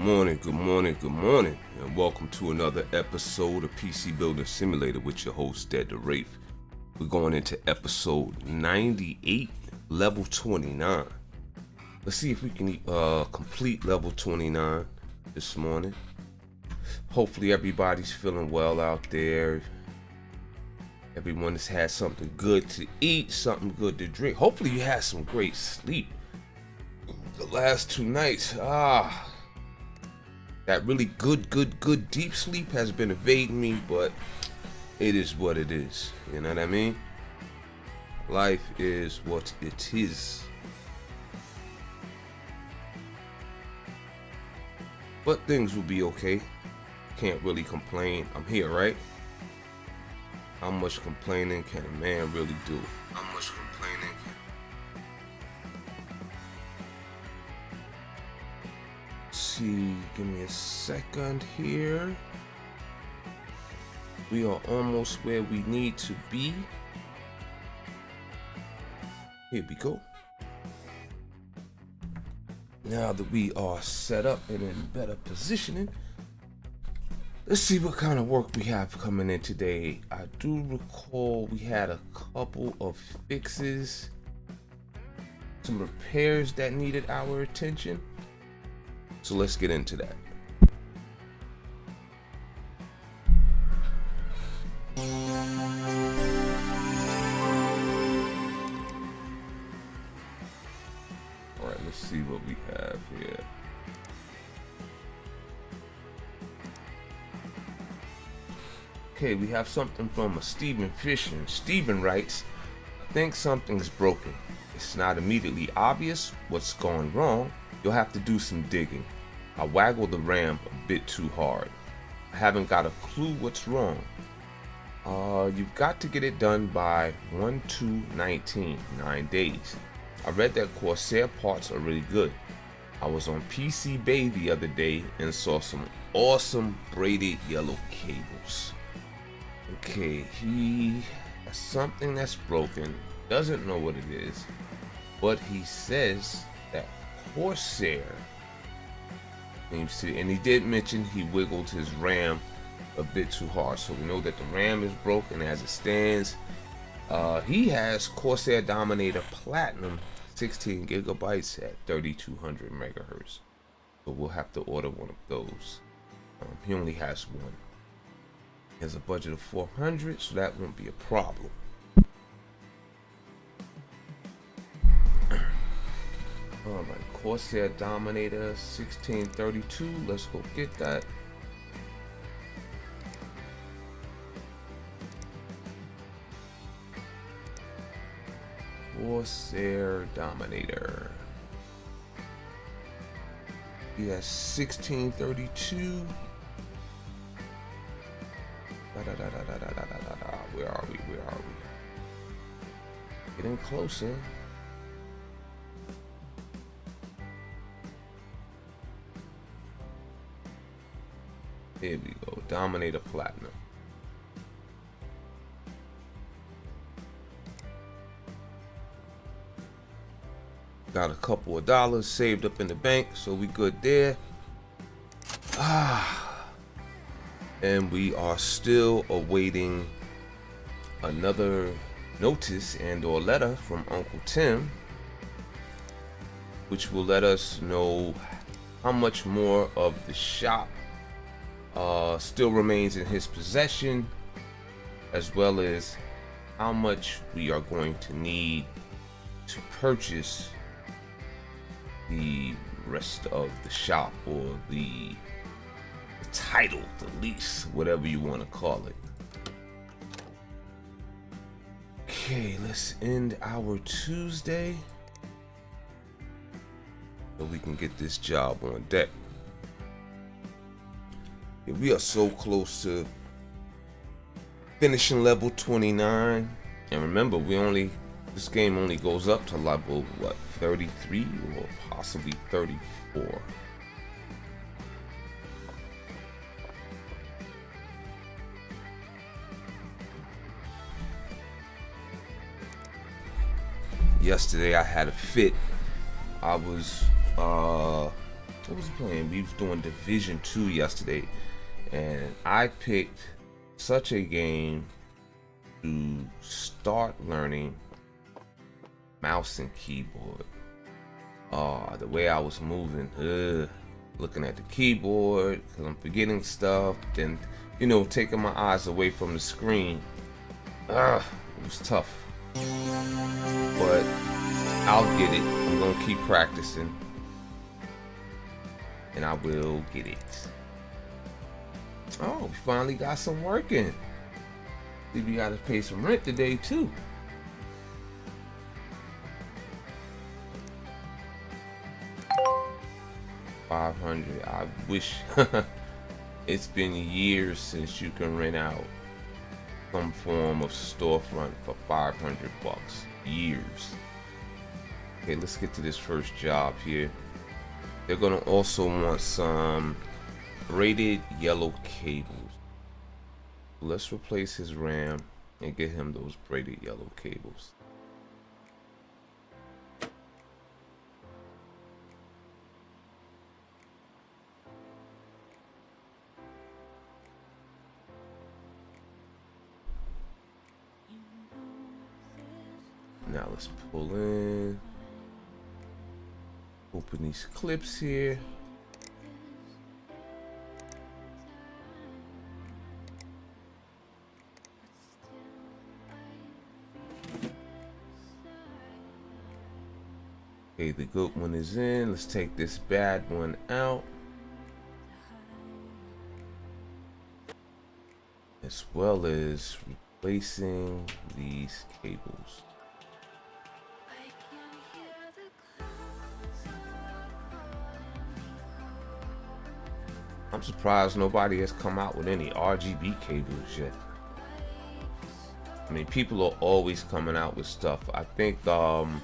good morning, and welcome to another episode of PC Building Simulator with your host, Dead the Wraith. We're going into episode 98, level 29. Let's see if we can complete level 29 this morning. Hopefully everybody's feeling well out there. Everyone has had something good to eat, something good to drink. Hopefully you had some great sleep the last 2 nights. That really good deep sleep has been evading me, but it is what it is. You know what I mean? Life is what it is. But things will be okay. Can't really complain. I'm here, right? How much complaining can a man really do? How much complaining can... See, give me a second here. We are almost where we need to be. Here we go. Now that we are set up and in better positioning, let's see what kind of work we have coming in today. I do recall we had a couple of fixes, some repairs that needed our attention. So let's get into that. All right, let's see what we have here. Okay, we have something from a Stephen Fisher. Stephen writes, I think something's broken. It's not immediately obvious what's gone wrong. You'll have to do some digging. I waggle the ram a bit too hard. I haven't got a clue what's wrong. You've got to get it done by 1/2/19, 9 days. I read that Corsair parts are really good. I was on PC Bay the other day and saw some awesome braided yellow cables. Okay, he has something that's broken, doesn't know what it is, but he says that Corsair seems to, and he did mention he wiggled his RAM a bit too hard, so we know that the RAM is broken as it stands. He has Corsair Dominator Platinum 16 gigabytes at 3200 megahertz, so we'll have to order one of those. He only has one. He has a budget of 400, so that won't be a problem. Alright, Corsair Dominator 1632. Let's go get that. Corsair Dominator. He has 1632. Where are we? Getting closer. Here we go, Dominator Platinum. Got a couple of dollars saved up in the bank, so we good there. And we are still awaiting another notice and or letter from Uncle Tim, which will let us know how much more of the shop still remains in his possession, as well as how much we are going to need to purchase the rest of the shop, or the title, the lease, whatever you want to call it. Okay, let's end our Tuesday so we can get this job on deck. Yeah, we are so close to finishing level 29, and remember, this game only goes up to level 33 or possibly 34. Yesterday I had a fit. I was what was playing? We was doing Division 2 yesterday, and I picked such a game to start learning mouse and keyboard. The way I was moving, looking at the keyboard, because I'm forgetting stuff, then, you know, taking my eyes away from the screen. It was tough. But I'll get it. I'm going to keep practicing. And I will get it. Oh, we finally got some work in. See, we got to pay some rent today, too. $500. I wish. It's been years since you can rent out some form of storefront for 500 bucks. Years. Okay, let's get to this first job here. They're gonna also want some braided yellow cables. Let's replace his RAM and get him those braided yellow cables. Now let's pull in. Open these clips here. Okay, the good one is in. Let's take this bad one out. As well as replacing these cables. I'm surprised nobody has come out with any RGB cables yet. I mean, people are always coming out with stuff. I think one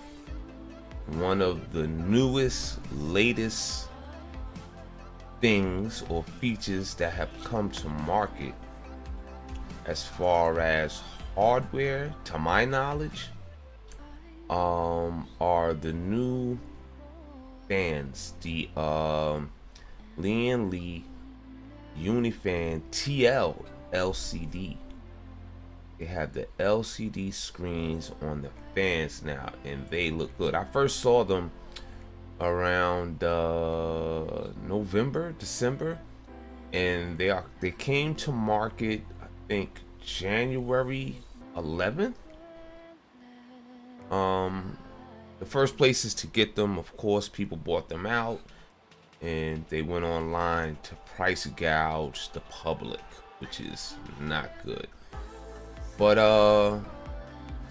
of the newest, latest things or features that have come to market as far as hardware, to my knowledge, are the new fans, the Lee Unifan TL LCD. They have the LCD screens on the fans now, and they look good. I first saw them around November, December, and they came to market, I think, January 11th. The first places to get them, of course, people bought them out, and they went online to price gouge the public, which is not good. But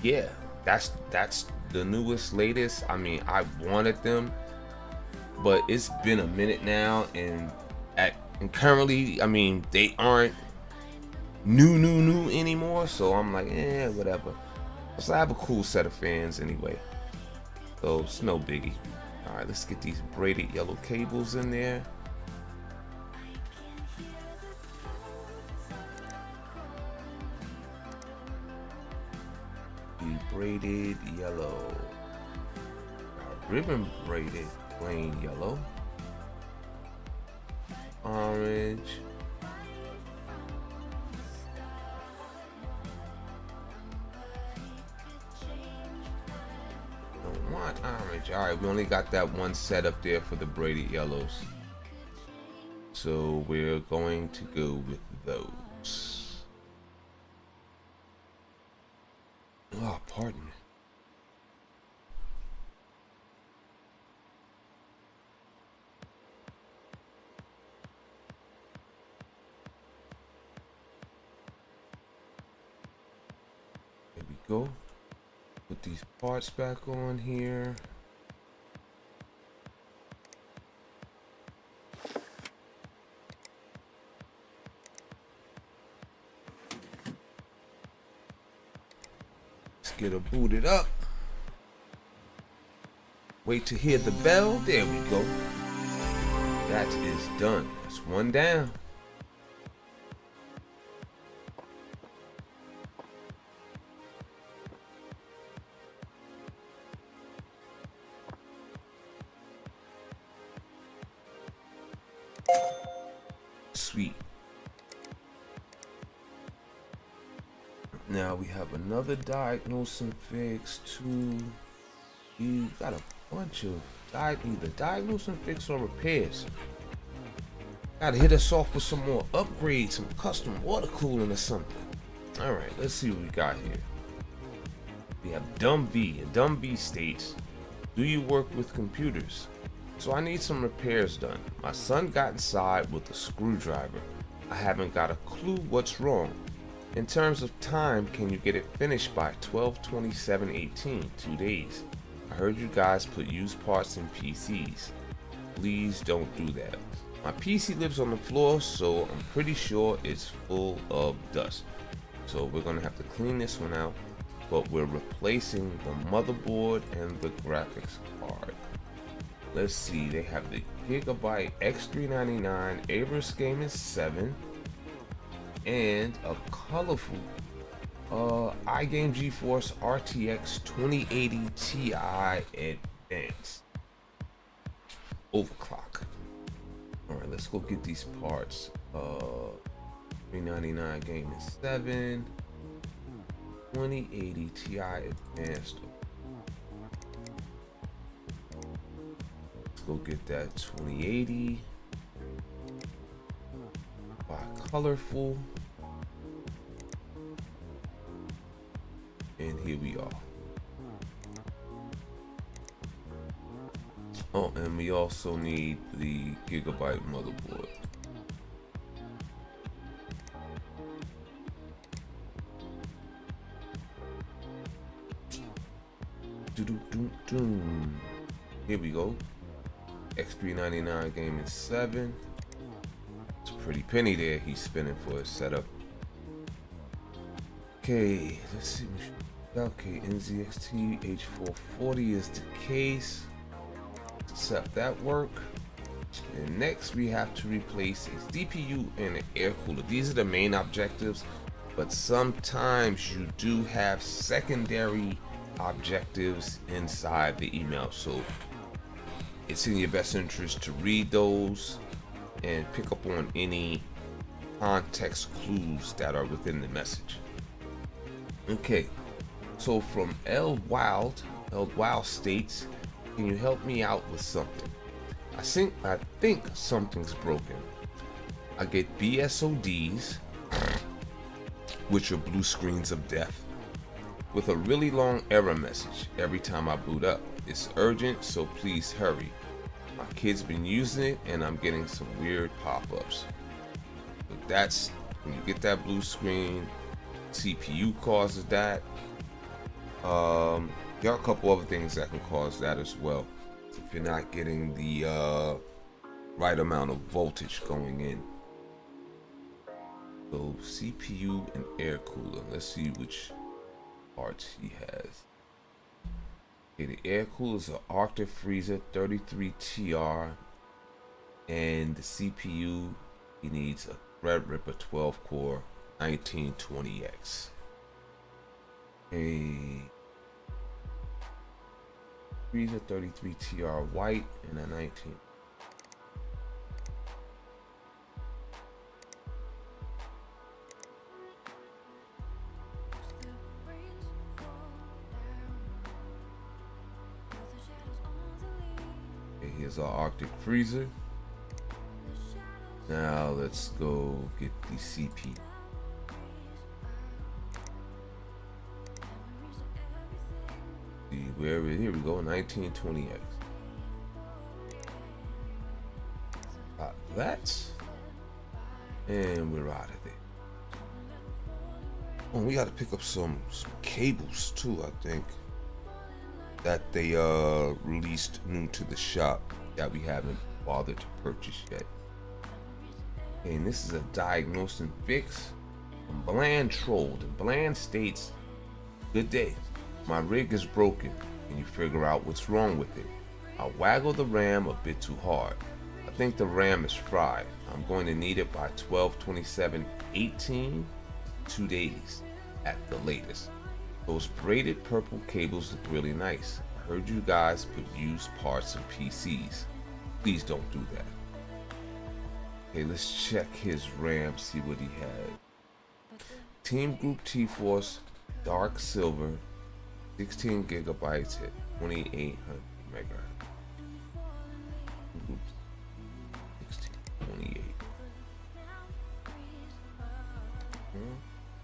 yeah, that's the newest, latest. I mean, I wanted them, but it's been a minute now, and currently, I mean, they aren't new anymore. So I'm like, whatever. So I have a cool set of fans anyway, so it's no biggie. All right, let's get these braided yellow cables in there. The braided yellow, ribbon braided plain yellow, orange, don't want orange. All right, we only got that one set up there for the braided yellows, so we're going to go with those. Oh, pardon me. There we go. Put these parts back on here. Get her booted up. Wait to hear the bell. There we go. That is done. That's one down. Sweet. Now we have another diagnose and fix too. We got a bunch of either diagnose and fix or repairs. Gotta hit us off with some more upgrades, some custom water cooling or something. Alright, let's see what we got here. We have Dumb V, and Dumb V states, do you work with computers? So I need some repairs done. My son got inside with a screwdriver. I haven't got a clue what's wrong. In terms of time, can you get it finished by 12/27/18, 2 days? I heard you guys put used parts in PCs. Please don't do that. My PC lives on the floor, so I'm pretty sure it's full of dust. So we're gonna have to clean this one out, but we're replacing the motherboard and the graphics card. Let's see, they have the Gigabyte X399 Averus Gaming 7 and a colorful iGame GeForce RTX 2080 Ti Advanced overclock. Alright, let's go get these parts. 399 Gaming 7, 2080 Ti Advanced. Let's go get that 2080 by colorful. And here we are. Oh, and we also need the Gigabyte motherboard. Here we go. X399 Gaming 7. It's a pretty penny there he's spinning for his setup. Okay, let's see. Okay, NZXT H440 is the case. Accept that work. And next we have to replace his DPU and an air cooler. These are the main objectives, but sometimes you do have secondary objectives inside the email, so it's in your best interest to read those and pick up on any context clues that are within the message. Okay, so from L Wild states, can you help me out with something? I think something's broken. I get BSODs, which are blue screens of death, with a really long error message every time I boot up. It's urgent, so please hurry. My kid's been using it and I'm getting some weird pop-ups. But that's when you get that blue screen. CPU causes that. There are a couple other things that can cause that as well if you're not getting the right amount of voltage going in. So CPU and air cooler. Let's see which parts he has. Okay, the air cooler is an Arctic Freezer 33TR, and the CPU, he needs a Threadripper 12-core 1920X. A Freezer 33TR white and a 19. Okay, here's our Arctic Freezer. Now let's go get the CPU. Here we go, 1920X. Got that, and we're out of there. Oh, we got to pick up some cables too. I think that they released new to the shop that we haven't bothered to purchase yet. And this is a diagnose and fix from Bland Trolled. And Bland states, "Good day. My rig is broken. Can you figure out what's wrong with it? I waggle the RAM a bit too hard. I think the RAM is fried. I'm going to need it by 12/27/18, 2 days at the latest. Those braided purple cables look really nice. I heard you guys put used parts in PCs. Please don't do that." Okay, let's check his RAM, see what he had. Team Group T-Force, Dark Silver, 16 gigabytes at 2800 megahertz. Group 1628.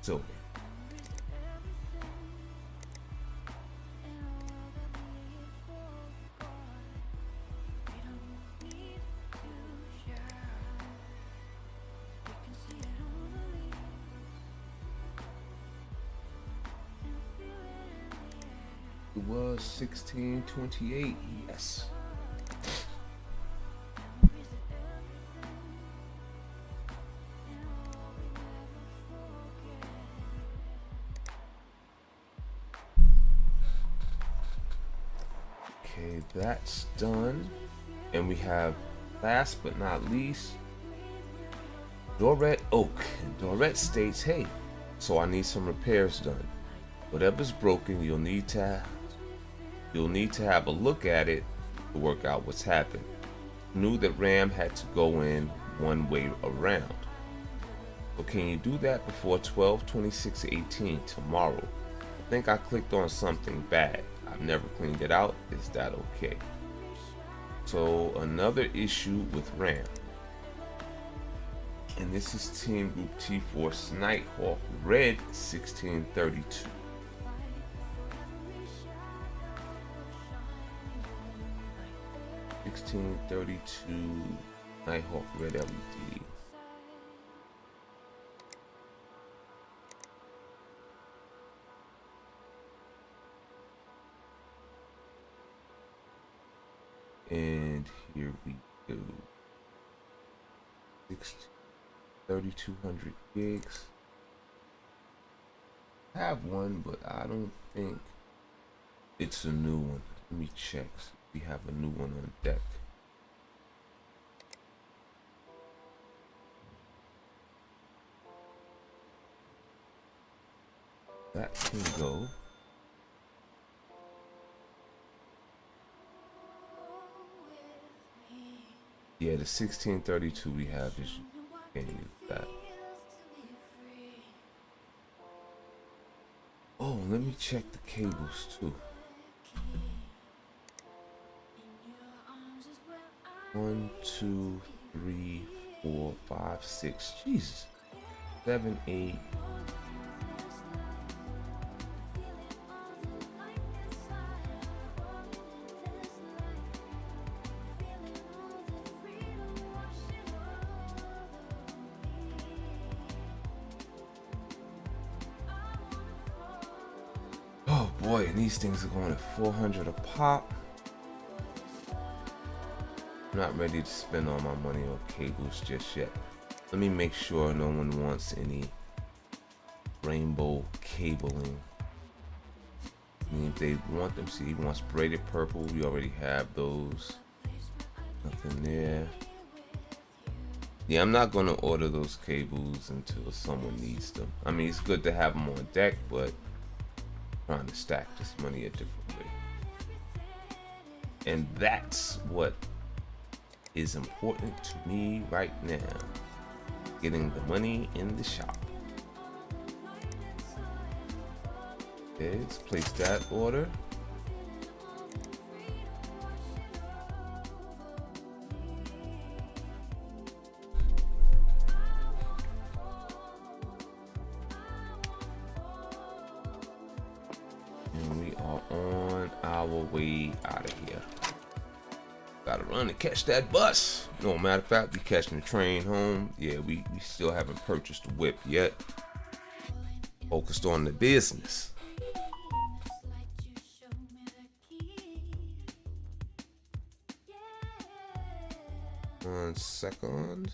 Silver. It was 1628, yes. Okay, that's done. And we have, last but not least, Dorette Oak. And Dorette states, hey, so I need some repairs done. Whatever's broken, you'll need to have a look at it to work out what's happened. Knew that RAM had to go in one way around. But can you do that before 12/26/18 tomorrow? I think I clicked on something bad. I've never cleaned it out. Is that okay? So another issue with RAM. And this is Team Group T-Force Nighthawk Red 1632. Nighthawk Red LED. And here we go. 3200 gigs. I have one, but I don't think it's a new one. Let me check. We have a new one on deck. That can go. Yeah, the 1632 we have is, can't use that. Oh, let me check the cables too. 1, 2, 3, 4, 5, 6. Jesus. 7, 8. Oh boy, and these things are going at 400 a pop. I'm not ready to spend all my money on cables just yet. Let me make sure no one wants any rainbow cabling. I mean, if they want them, see, he wants braided purple. We already have those. Nothing there. Yeah, I'm not going to order those cables until someone needs them. I mean, it's good to have them on deck, but I'm trying to stack this money a different way. And that's what is important to me right now. Getting the money in the shop. Okay, let's place that order. And we are on our way out of here. Gotta run and catch that bus. No, matter of fact, we catching the train home. Yeah, we still haven't purchased a whip yet. Focused on the business. 1 second.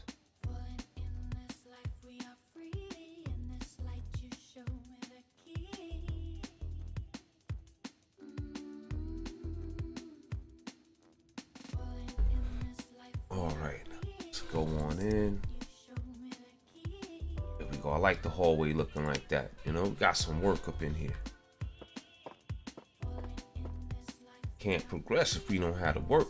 All right, let's go on in. There we go. I like the hallway looking like that. You know, we got some work up in here. Can't progress if we know how to work.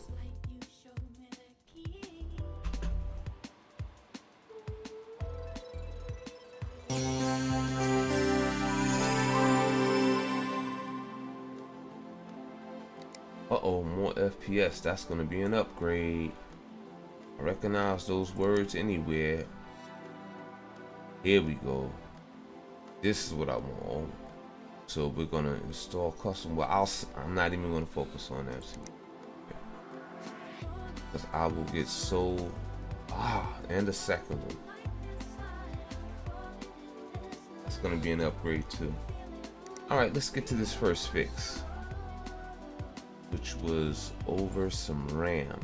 Uh-oh, more FPS. That's gonna be an upgrade. I recognize those words anywhere. Here we go. This is what I want. So we're gonna install custom. Well, I'm not even gonna focus on that because I will get so and the second one. That's gonna be an upgrade too. All right, let's get to this first fix, which was over some RAM.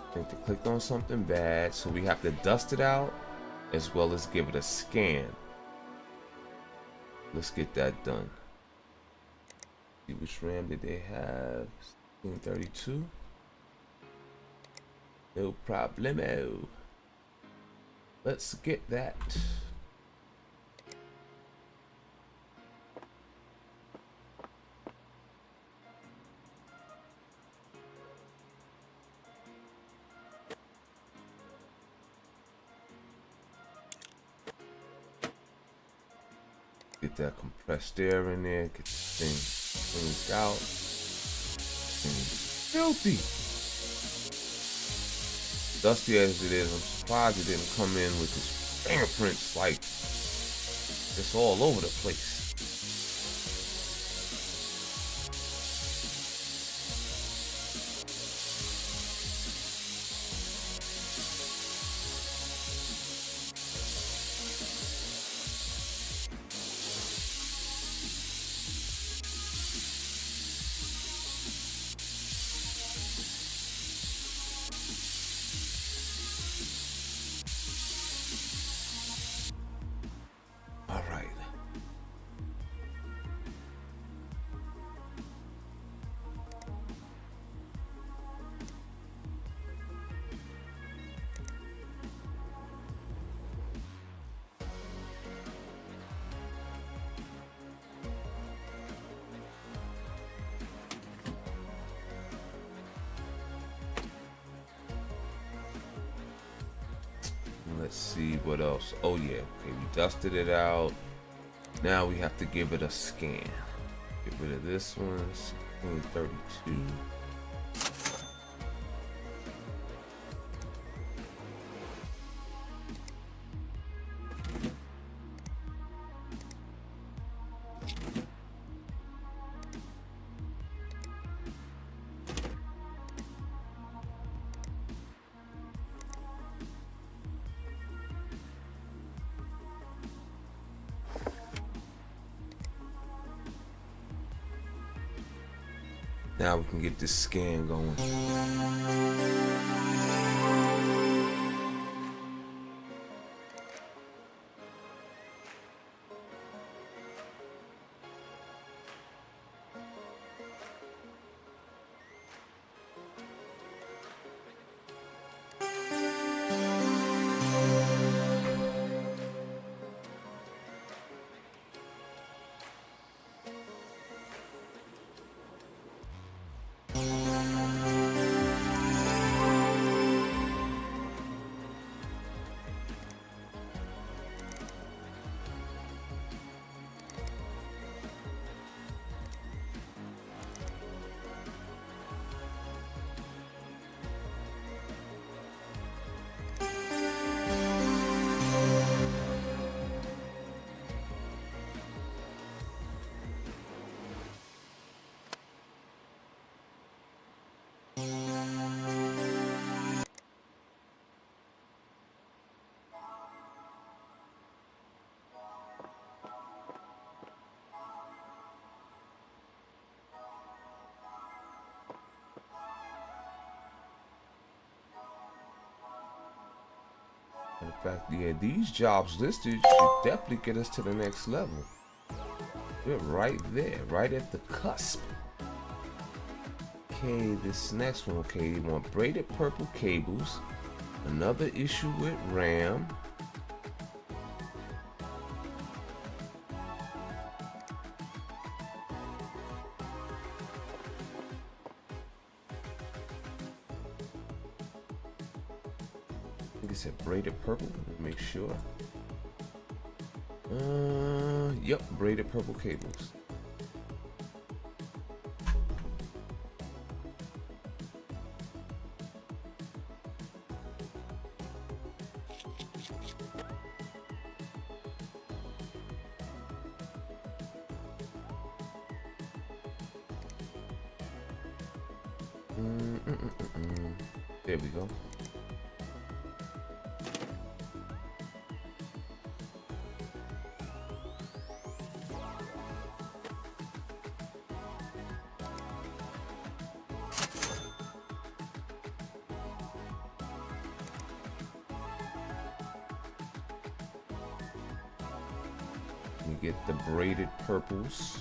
I think they clicked on something bad, so we have to dust it out as well as give it a scan. Let's get that done. See which RAM did they have? 1632. No problemo. Let's get that. Get that compressed air in there, get this thing cleaned out. Filthy. Dusty as it is, I'm surprised it didn't come in with its fingerprints like it's all over the place. All right. Let's see what else. Oh yeah, okay, we dusted it out. Now we have to give it a scan. Get rid of this one. 1632. Now we can get this scan going. In fact, yeah, these jobs listed should definitely get us to the next level. We're right there, right at the cusp. Okay, this next one, okay, you want braided purple cables. Another issue with RAM. it braided purple? Let me make sure. Yep, braided purple cables. There we go. We get the braided purples.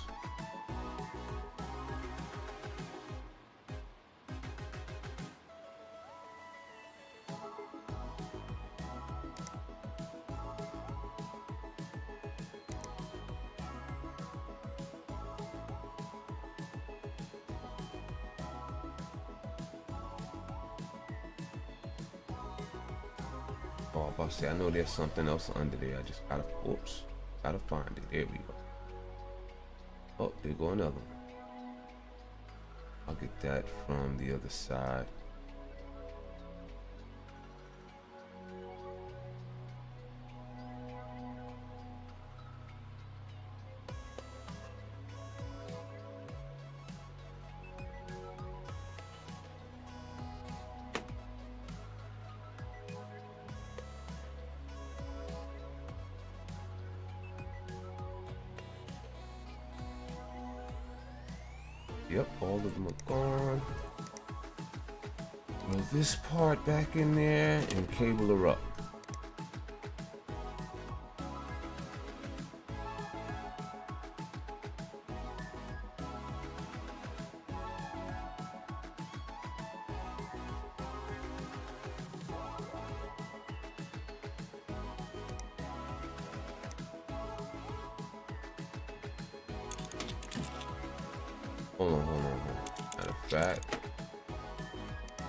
Oh, I'm about to say, I know there's something else under there. I just gotta, oops, gotta find it. There we go. Oh, there go another one. I'll get that from the other side. Yep, all of them are gone. Throw this part back in there and cable her up. Hold on. Matter of fact,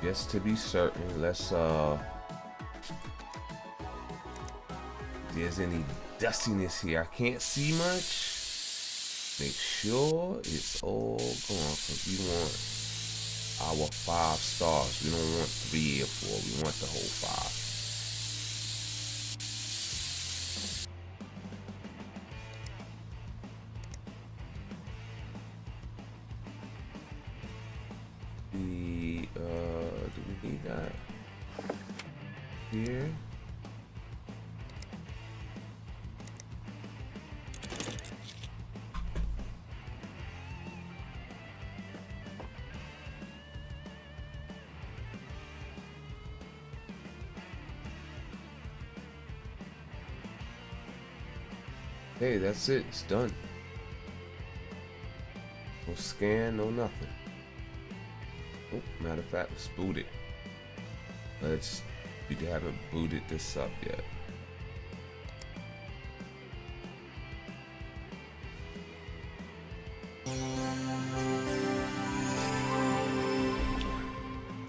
just to be certain, let's if there's any dustiness here, I can't see much. Make sure it's all gone, because we want our 5 stars. We don't want 3 or 4. We want the whole 5. Do we need that here? Hey, that's it. It's done. No scan, no nothing. Oh, matter of fact, let's boot it. We haven't booted this up yet.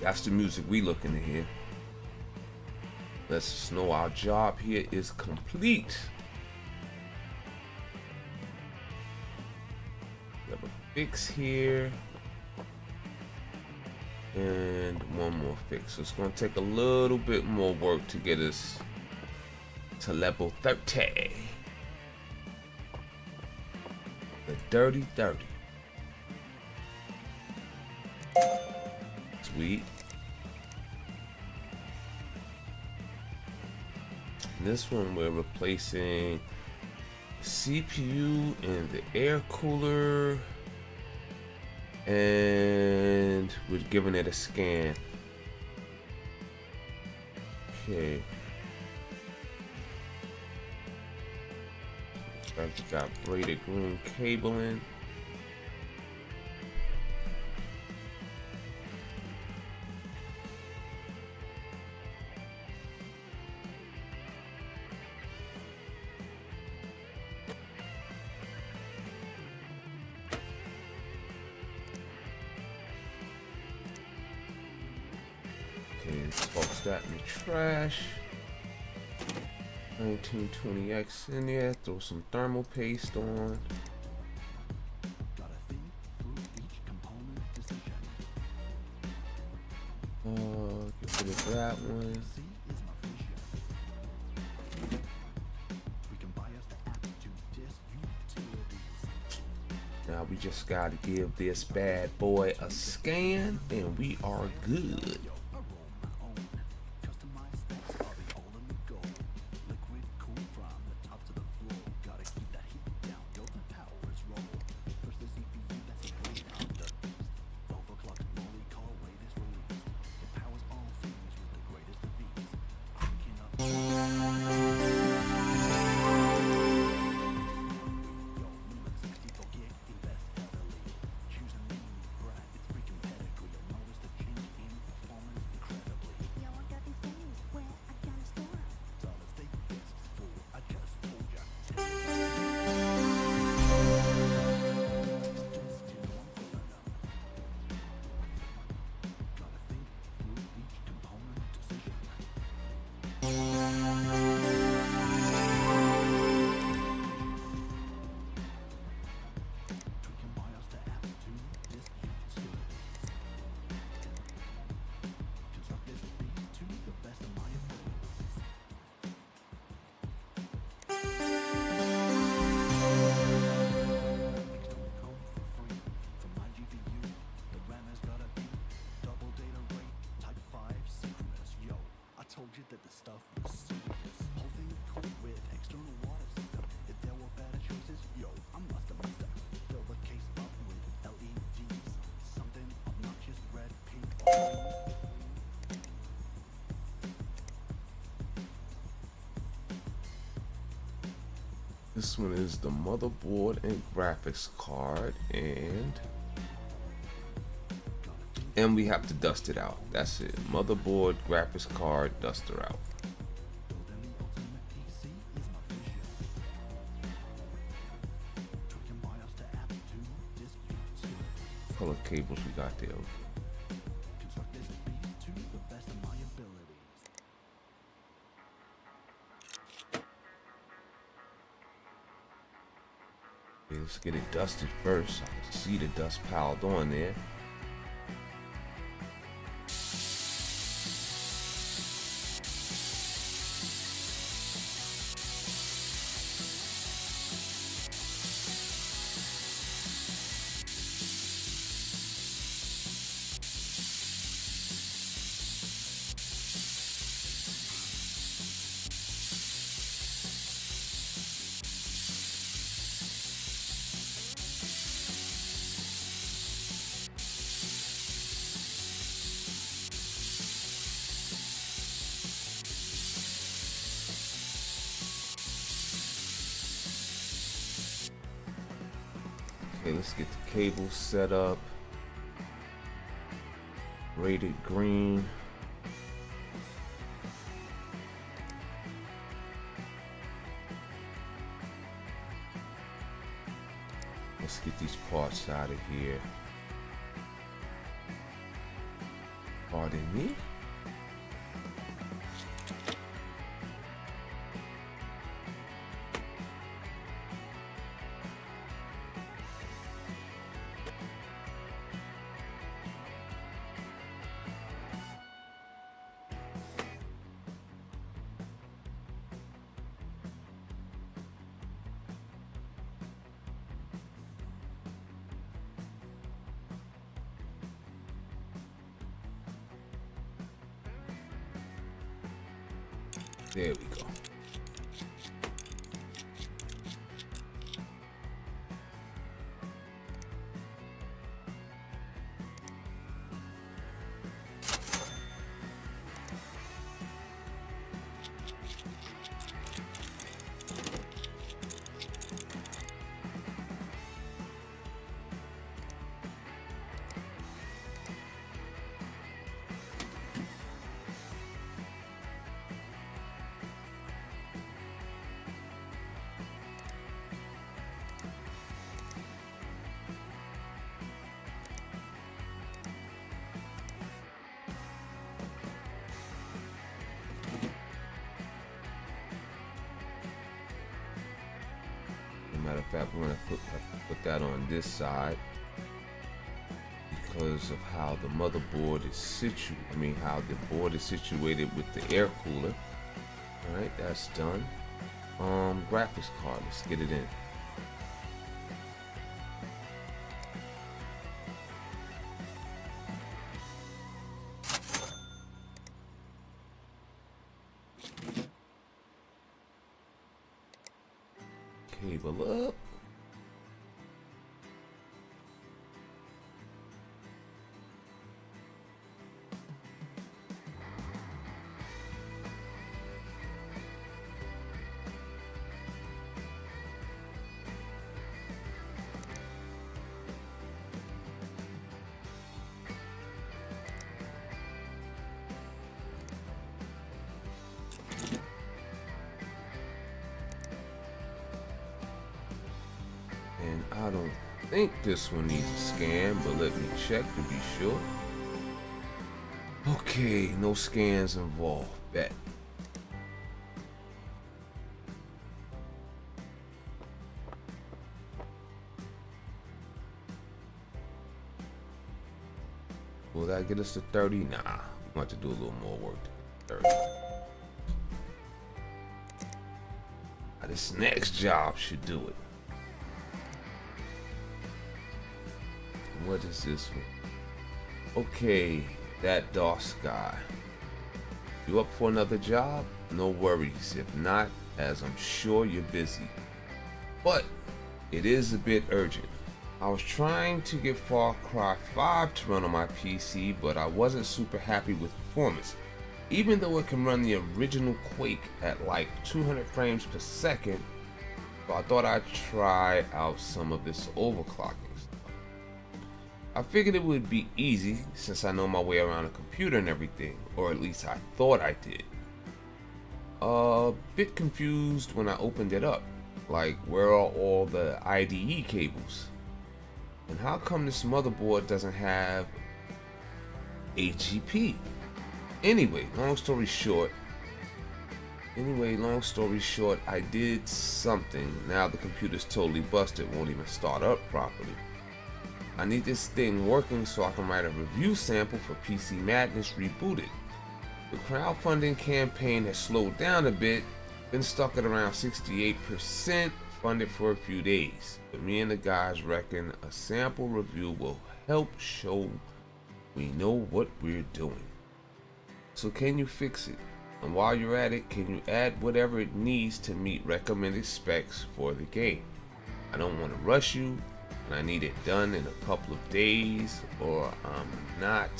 That's the music we looking to hear. Let's just know our job here is complete. We have a fix here. And one more fix. So it's going to take a little bit more work to get us to level 30. The dirty 30. Sweet. And this one we're replacing the CPU and the air cooler. And we're giving it a scan. Okay. I've got braided green cabling. Okay, let's toss that in the trash. 1920X in there, throw some thermal paste on. Get rid of that one. Now we just gotta give this bad boy a scan and we are good. This one is the motherboard and graphics card, and we have to dust it out. That's it. Motherboard, graphics card, duster out. Color cables we got there. Let's get it dusted first. I can see the dust piled on there. Okay, let's get the cable set up. Rated green. Let's get these parts out of here. Pardon me. There we go. of fact, we're gonna put that on this side because of how the motherboard is situated. How the board is situated with the air cooler. All right, that's done. Graphics card. Let's get it in. Cable up. And I don't think this one needs a scan, but let me check to be sure. Okay, no scans involved. Bet. Will that get us to 30? Nah, we want to do a little more work to 30. Now, this next job should do it. What is this one? Okay, that DOS guy. You up for another job? No worries. If not, as I'm sure you're busy. But it is a bit urgent. I was trying to get Far Cry 5 to run on my PC, but I wasn't super happy with performance. Even though it can run the original Quake at like 200 frames per second, so I thought I'd try out some of this overclocking. I figured it would be easy since I know my way around a computer and everything, or at least I thought I did. A bit confused when I opened it up, like where are all the IDE cables? And how come this motherboard doesn't have HEP? Anyway, long story short, I did something. Now the computer's totally busted, won't even start up properly. I need this thing working so I can write a review sample for PC Madness Rebooted. The crowdfunding campaign has slowed down a bit, been stuck at around 68%, funded for a few days. But me and the guys reckon a sample review will help show we know what we're doing. So can you fix it? And while you're at it, can you add whatever it needs to meet recommended specs for the game? I don't want to rush you, and I need it done in a couple of days, or I'm not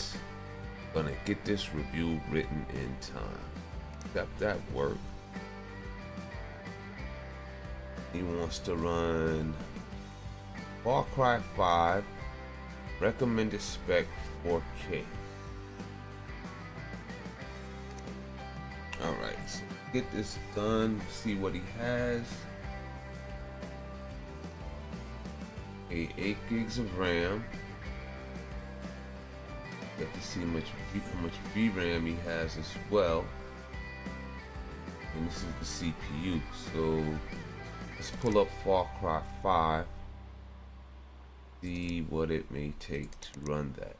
gonna get this review written in time. Except that work. He wants to run Far Cry 5, recommended spec 4K. Alright, so get this done, see what he has. 8 gigs of RAM. Get to see how much VRAM he has as well. And this is the CPU. So let's pull up Far Cry 5. See what it may take to run that.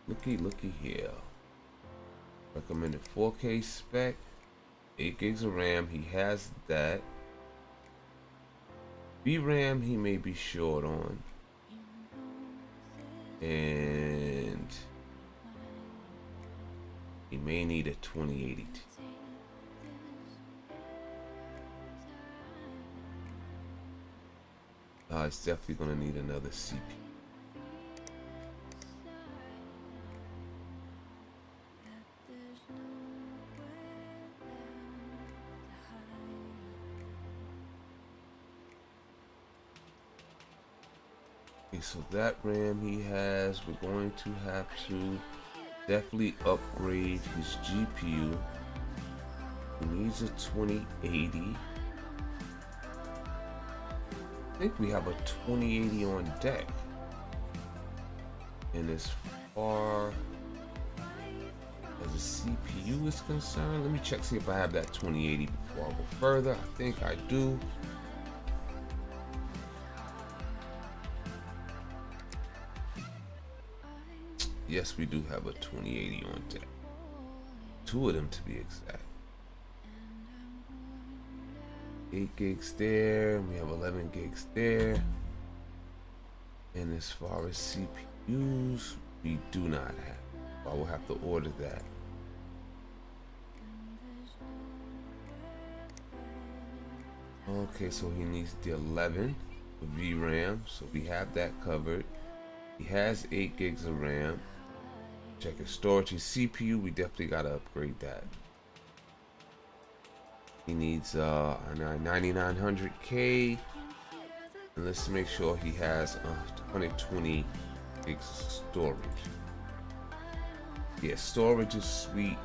Looky here. Recommended 4K spec, 8 gigs of RAM. He has that. VRAM he may be short on, and he may need a 2080. It's definitely gonna need another CPU. Okay, so that RAM he has, we're going to have to definitely upgrade his GPU. He needs a 2080. I think we have a 2080 on deck. And as far as the CPU is concerned. Let me check, see if I have that 2080 before I go further. I think I do. Yes, we do have a 2080 on deck. 2 of them to be exact. 8 gigs there. We have 11 gigs there. And as far as CPUs, we do not have. I will have to order that. Okay, so he needs the 11 VRAM, so we have that covered. He has 8 gigs of RAM. Check his storage, his CPU, we definitely gotta upgrade that. He needs 9900K, and let's make sure he has 120 gigs of storage. Yeah, storage is sweet.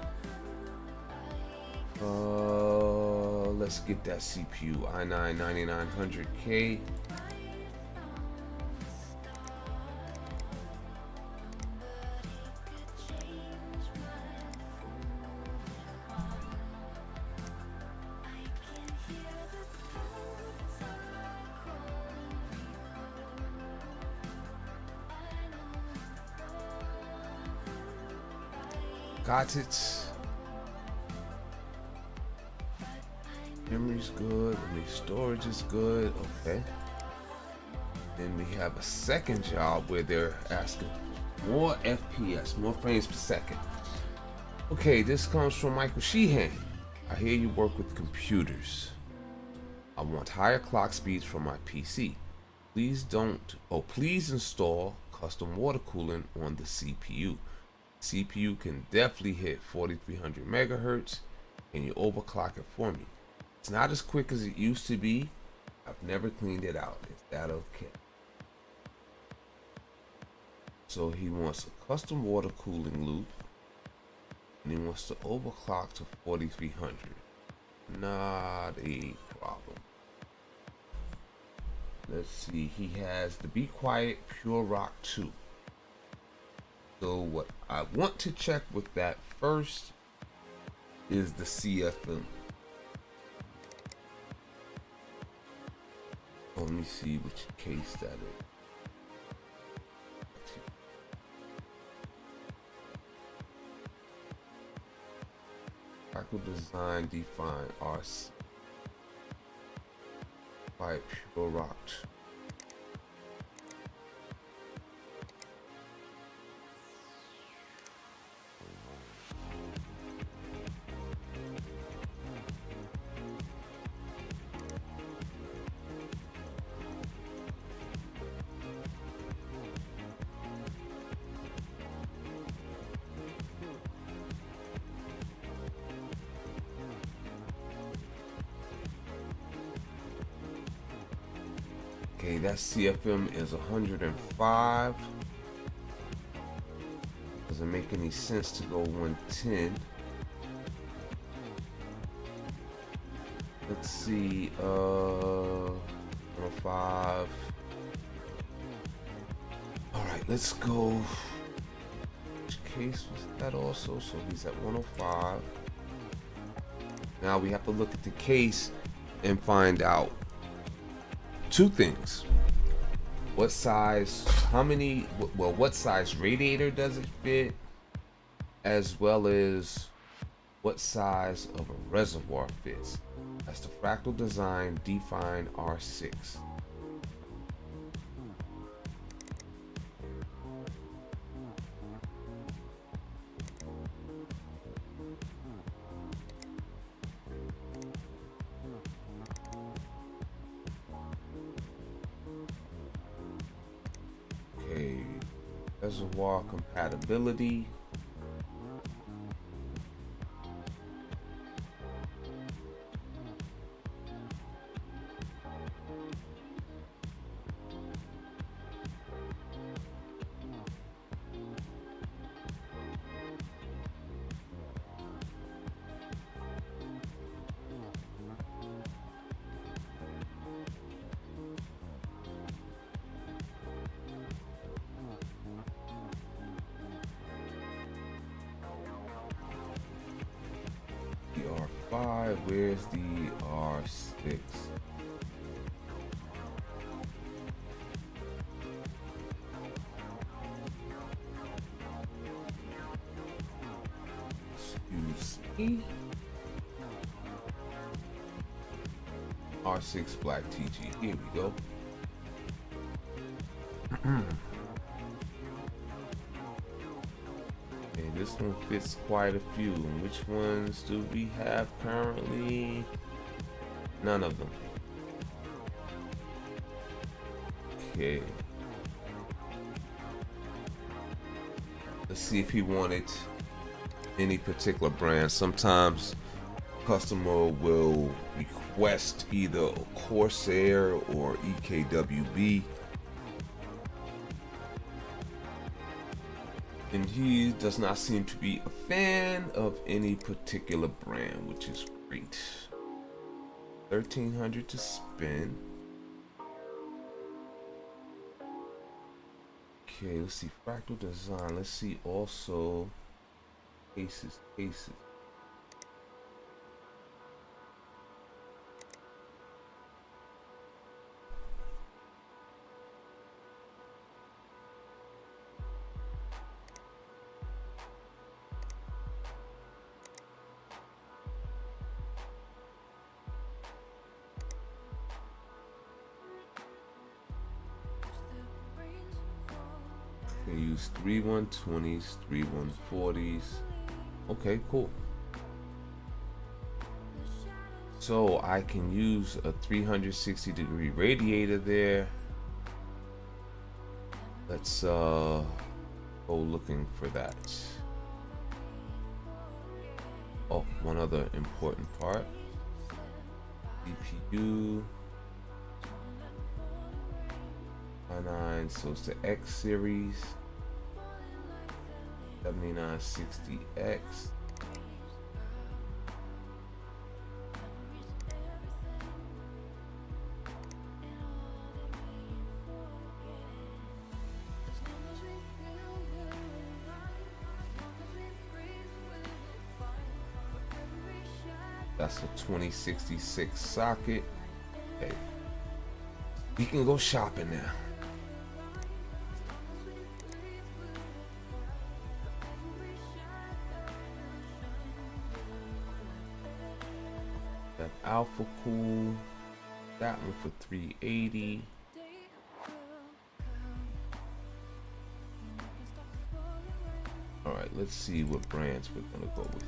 Let's get that CPU, i9 9900K. Got it. Memory's good. I mean, storage is good. Okay. Then we have a second job where they're asking more FPS, more frames per second. Okay, this comes from Michael Sheehan. I hear you work with computers. I want higher clock speeds for my PC. Please install custom water cooling on the CPU. CPU can definitely hit 4300 megahertz. Can you overclock it for me? It's not as quick as it used to be. I've never cleaned it out. Is that okay? So he wants a custom water cooling loop, and he wants to overclock to 4300. Not a problem. Let's see. He has the Be Quiet Pure Rock 2. So what I want to check with that first is the CFM. Let me see which case that is. Fractal Design Define RC. By Pure Rock. Okay, that CFM is 105. Doesn't make any sense to go 110. Let's see, 105. All right, let's go. Which case was that also? So he's at 105. Now we have to look at the case and find out two things. What size, what size radiator does it fit, as well as what size of a reservoir fits. That's the Fractal Design Define R6. Okay, reservoir compatibility. 5. Where's the R6? Excuse me. R6 Black TG. Here we go. Okay, this one fits quite a few. And which ones do we have currently? None of them. Okay. Let's see if he wanted any particular brand. Sometimes customer will request either Corsair or EKWB, and he does not seem to be a fan of any particular brand, which is great. 1300 to spin. Okay, let's see fractal design. Let's see also cases. Can use 3 120s, 3 140s. Okay, cool. So I can use a 360-degree radiator there. Let's go looking for that. Oh, one other important part. CPU. 9, so it's the X series. 7960X. That's a 2066 socket. Okay. We can go shopping now. That Alpha Cool. That one for 380. Alright, let's see what brands we're gonna go with.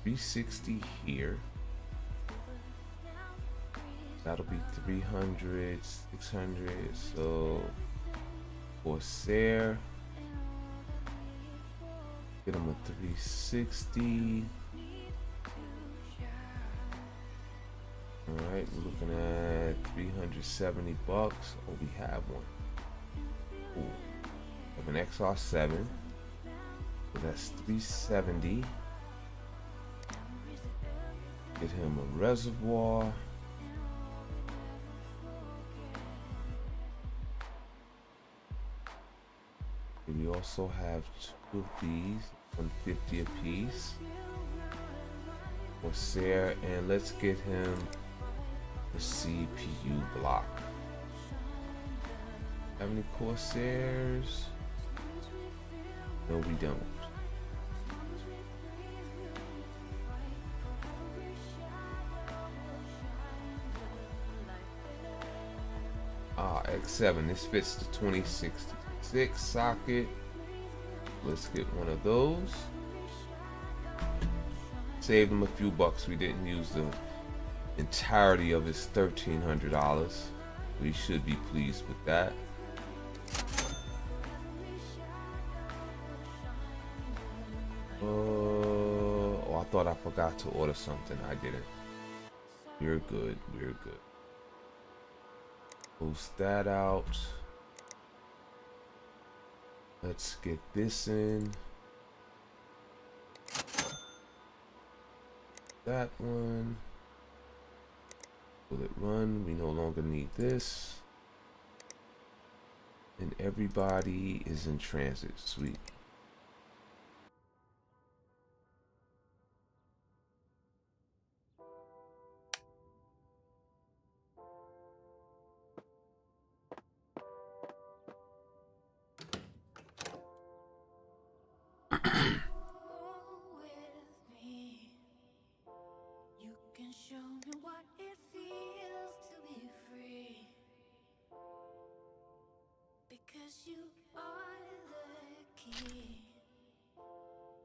360 here. That'll be 300, 600. So Corsair. Get them a 360. Alright, we're looking at 370 bucks. Oh, we have one. Cool. We have an XR7. So that's 370. Get him a reservoir. We also have 2 of these, 150 a piece. Corsair, and let's get him the CPU block. Have any Corsairs? No, we don't. X7. This fits the 2066 socket. Let's get one of those. Saved him a few bucks. We didn't use the entirety of his $1,300. We should be pleased with that. Oh, I thought I forgot to order something. I didn't. We're good. We're good. Post that out. Let's get this in. That one. Will it run? We no longer need this. And everybody is in transit. Sweet. Because you are the key.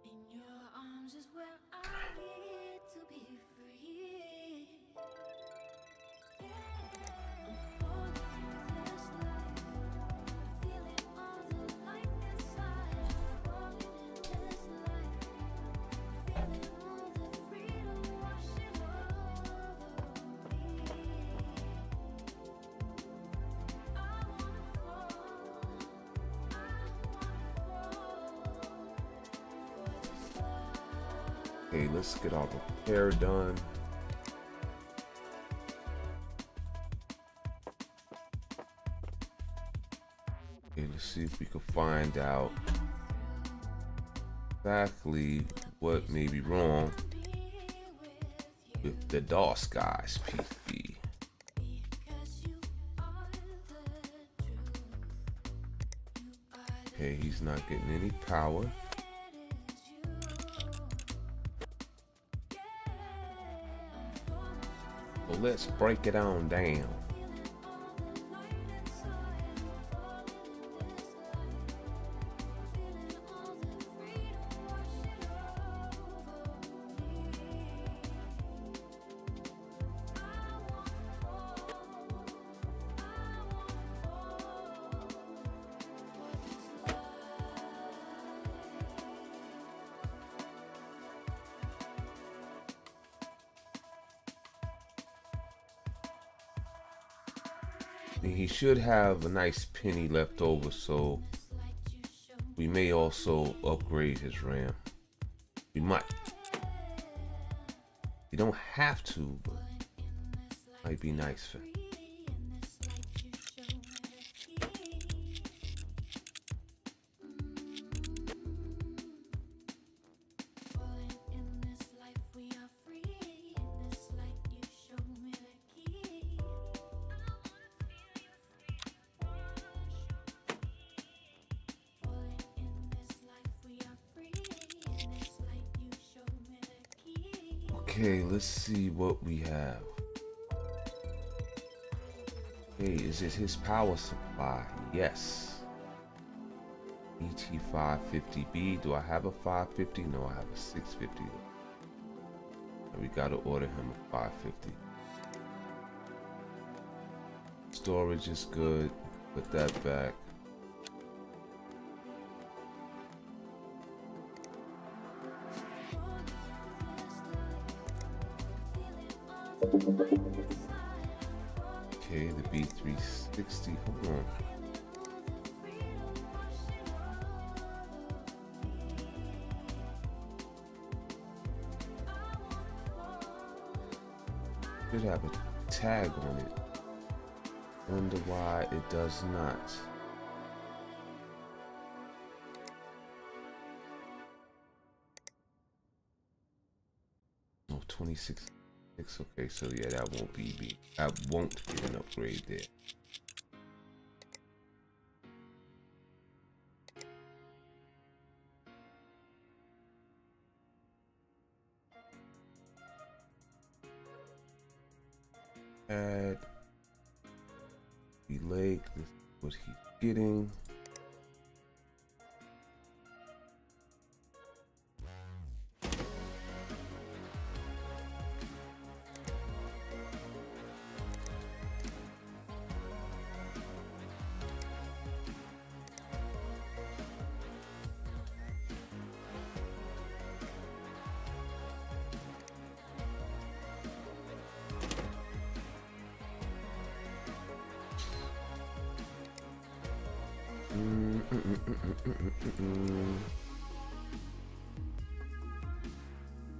In your arms is where I need to be free. Yeah. Falling through this life, feeling all the light inside. Falling in this life, feeling all the freedom washing over me. I wanna fall, for this love. Okay, let's get our repair done. Okay, let's see if we can find out exactly what may be wrong with the DOS guy's PC. Okay, he's not getting any power. So let's break it on down. He should have a nice penny left over, so we may also upgrade his RAM. We might. You don't have to, but might be nice for him. Okay, let's see what we have. Okay, is it his power supply? Yes. ET550B. Do I have a 550? No, I have a 650. And we gotta order him a 550. Storage is good. Put that back. Okay, the B360. Hold on. Should have a tag on it. Wonder why it does not. No, 26. Okay, so yeah, that won't be that won't get an upgrade there. Add the leg. This is what he's getting.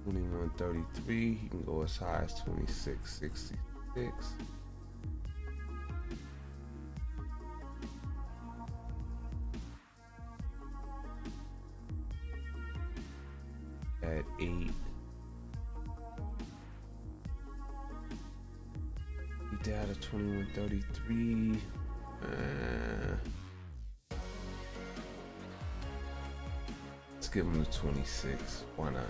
$21.33. He can go as high as $26.66. At 8. He died at $21.33. Let's give him the 26. Why not?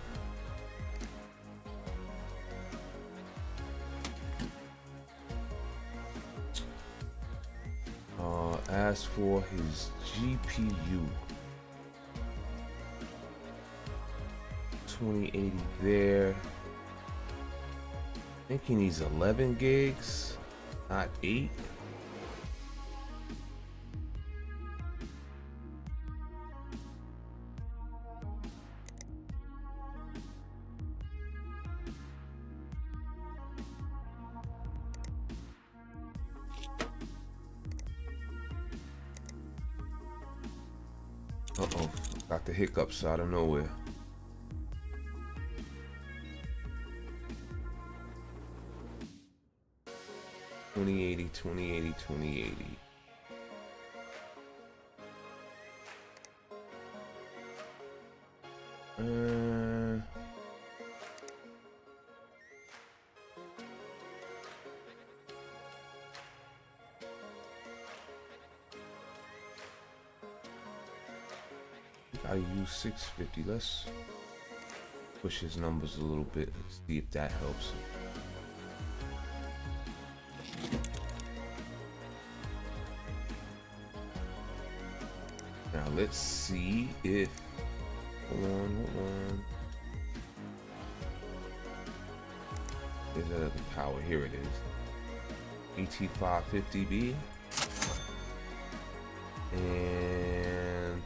As for his GPU, 2080 there. I think he needs 11 gigs, not 8. Uh-oh, got the hiccups out of nowhere. $2080, $2080, $2080. I use 650. Let's push his numbers a little bit and see if that helps him. Now let's see if, hold on. There's another power, here it is. ET550B. And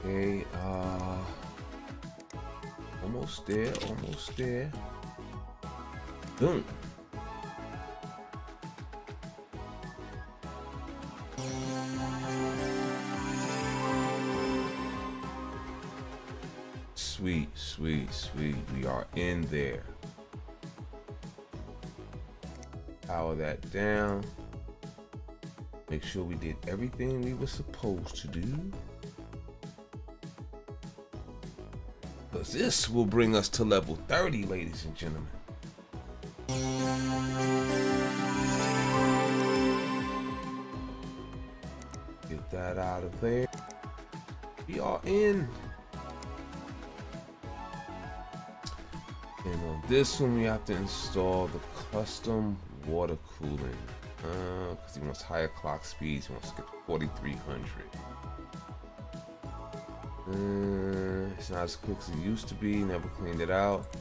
okay, almost there. Boom. Sweet. We are in there. Power that down. Make sure we did everything we were supposed to do. Because this will bring us to level 30, ladies and gentlemen. Get that out of there. We are in. And on this one, we have to install the custom water cooling. Because he wants higher clock speeds. He wants to get to 4,300. It's not as quick as it used to be. Never cleaned it out.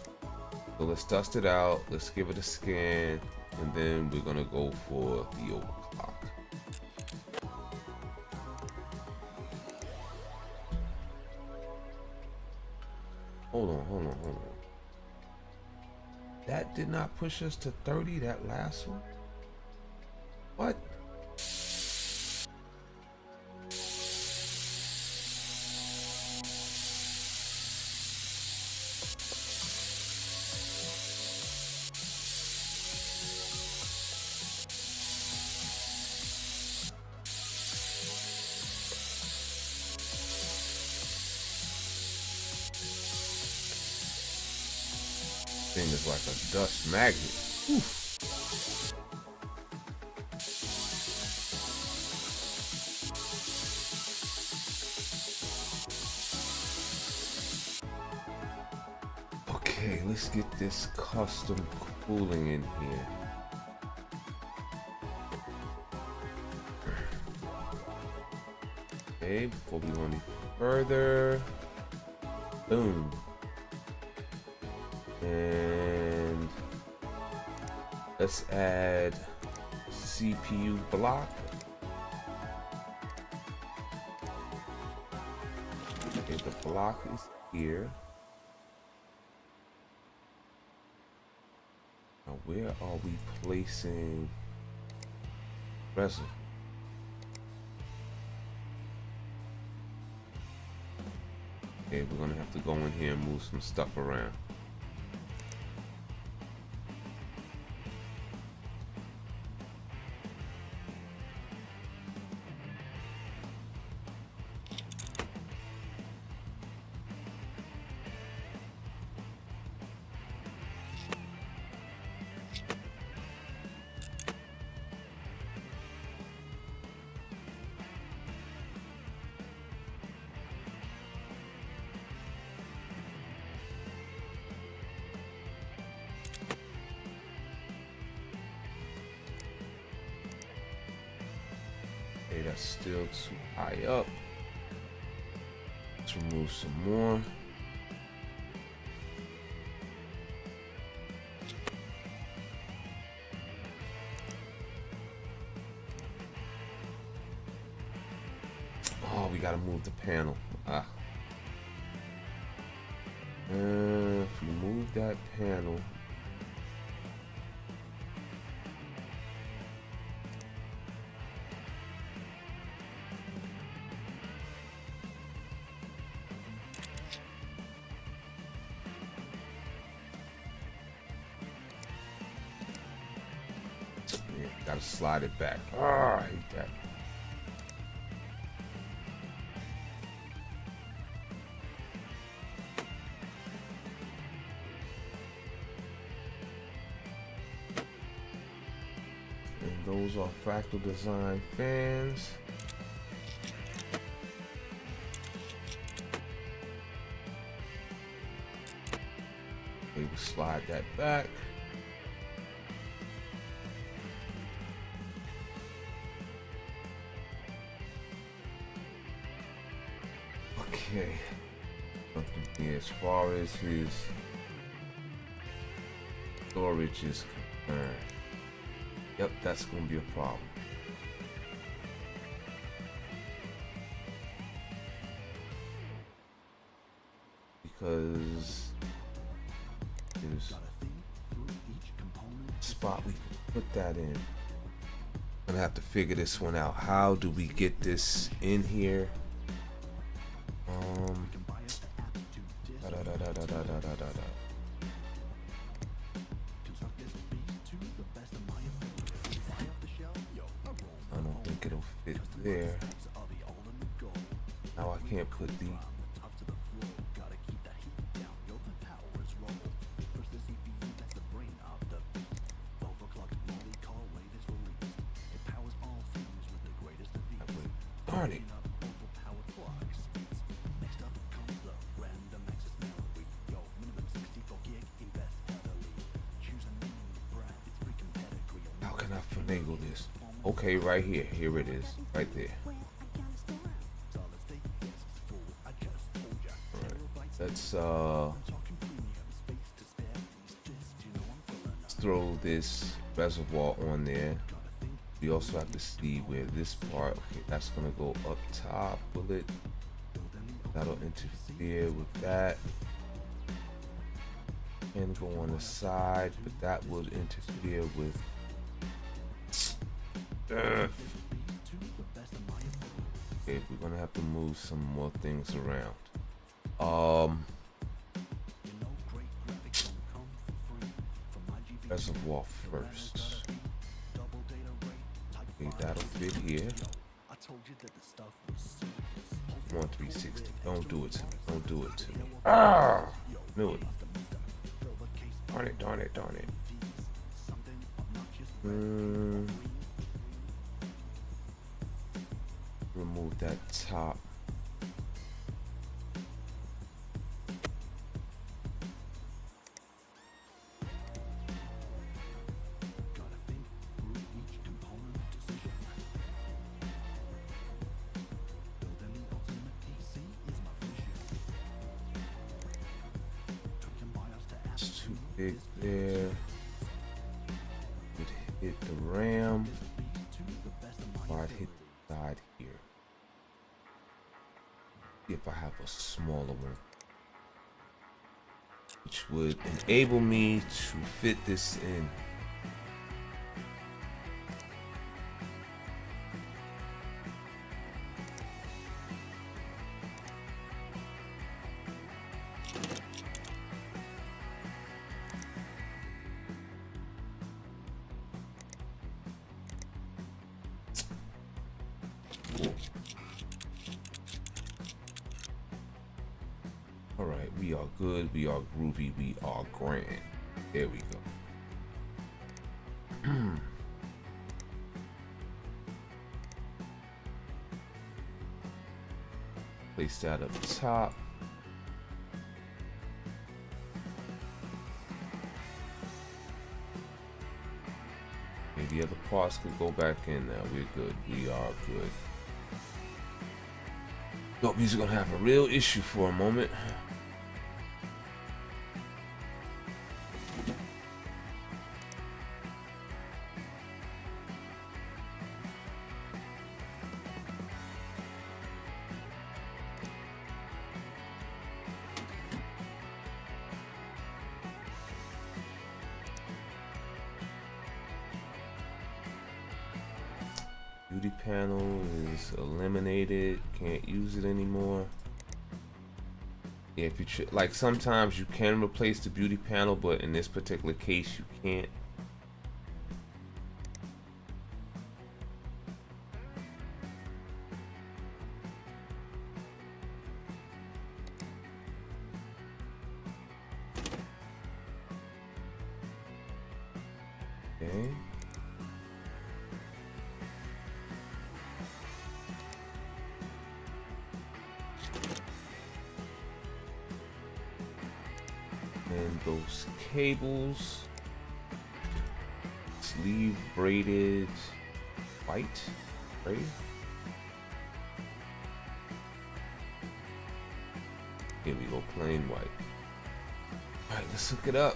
So let's dust it out. Let's give it a scan. And then we're going to go for the overclock. Hold on. That did not push us to 30, that last one? What? Thing is like a dust magnet. Oof. Okay, let's get this custom cooling in here. Okay, before we go any further, boom. And let's add CPU block. Okay, the block is here. Now where are we placing resin? Okay, we're gonna have to go in here and move some stuff around. Okay, that's still too high up. Let's remove some more. Oh, we gotta move the panel. If we move that panel, yeah, gotta slide it back. I hate that. And those are Fractal Design fans. Okay, we slide that back. Okay. Something here as far as his storage is concerned. Yep, that's gonna be a problem. Because there's a spot we can put that in. I'm gonna have to figure this one out. How do we get this in here? I don't think it'll fit there. Now I can't put the darn it. How can I finagle this? Okay, right here. Here it is. Right there. Alright. Let's throw this reservoir on there. We also have to see where this part, okay, that's gonna go up top. Will it? That'll interfere with that. And go on the side, but that will interfere with. Okay, we're gonna have to move some more things around. Reservoir first. Okay, that'll fit here. Come on, 360. Don't do it to me. Don't do it to me. Ah! Knew it. Darn it, darn it, darn it. Remove that top. It's too big there. It hit the RAM. Or it hit the side here. See if I have a smaller one, which would enable me to fit this in. All right, we are good, we are groovy, we are grand. There we go. Place that up top. Okay, the other parts could go back in now. We're good. We are good. Thought we was gonna have a real issue for a moment. Beauty panel is eliminated. Can't use it anymore. Yeah, if you like, sometimes you can replace the beauty panel, but in this particular case, you can't. Okay. And those cables, sleeve braided white, right? Here we go, plain white. All right, let's hook it up.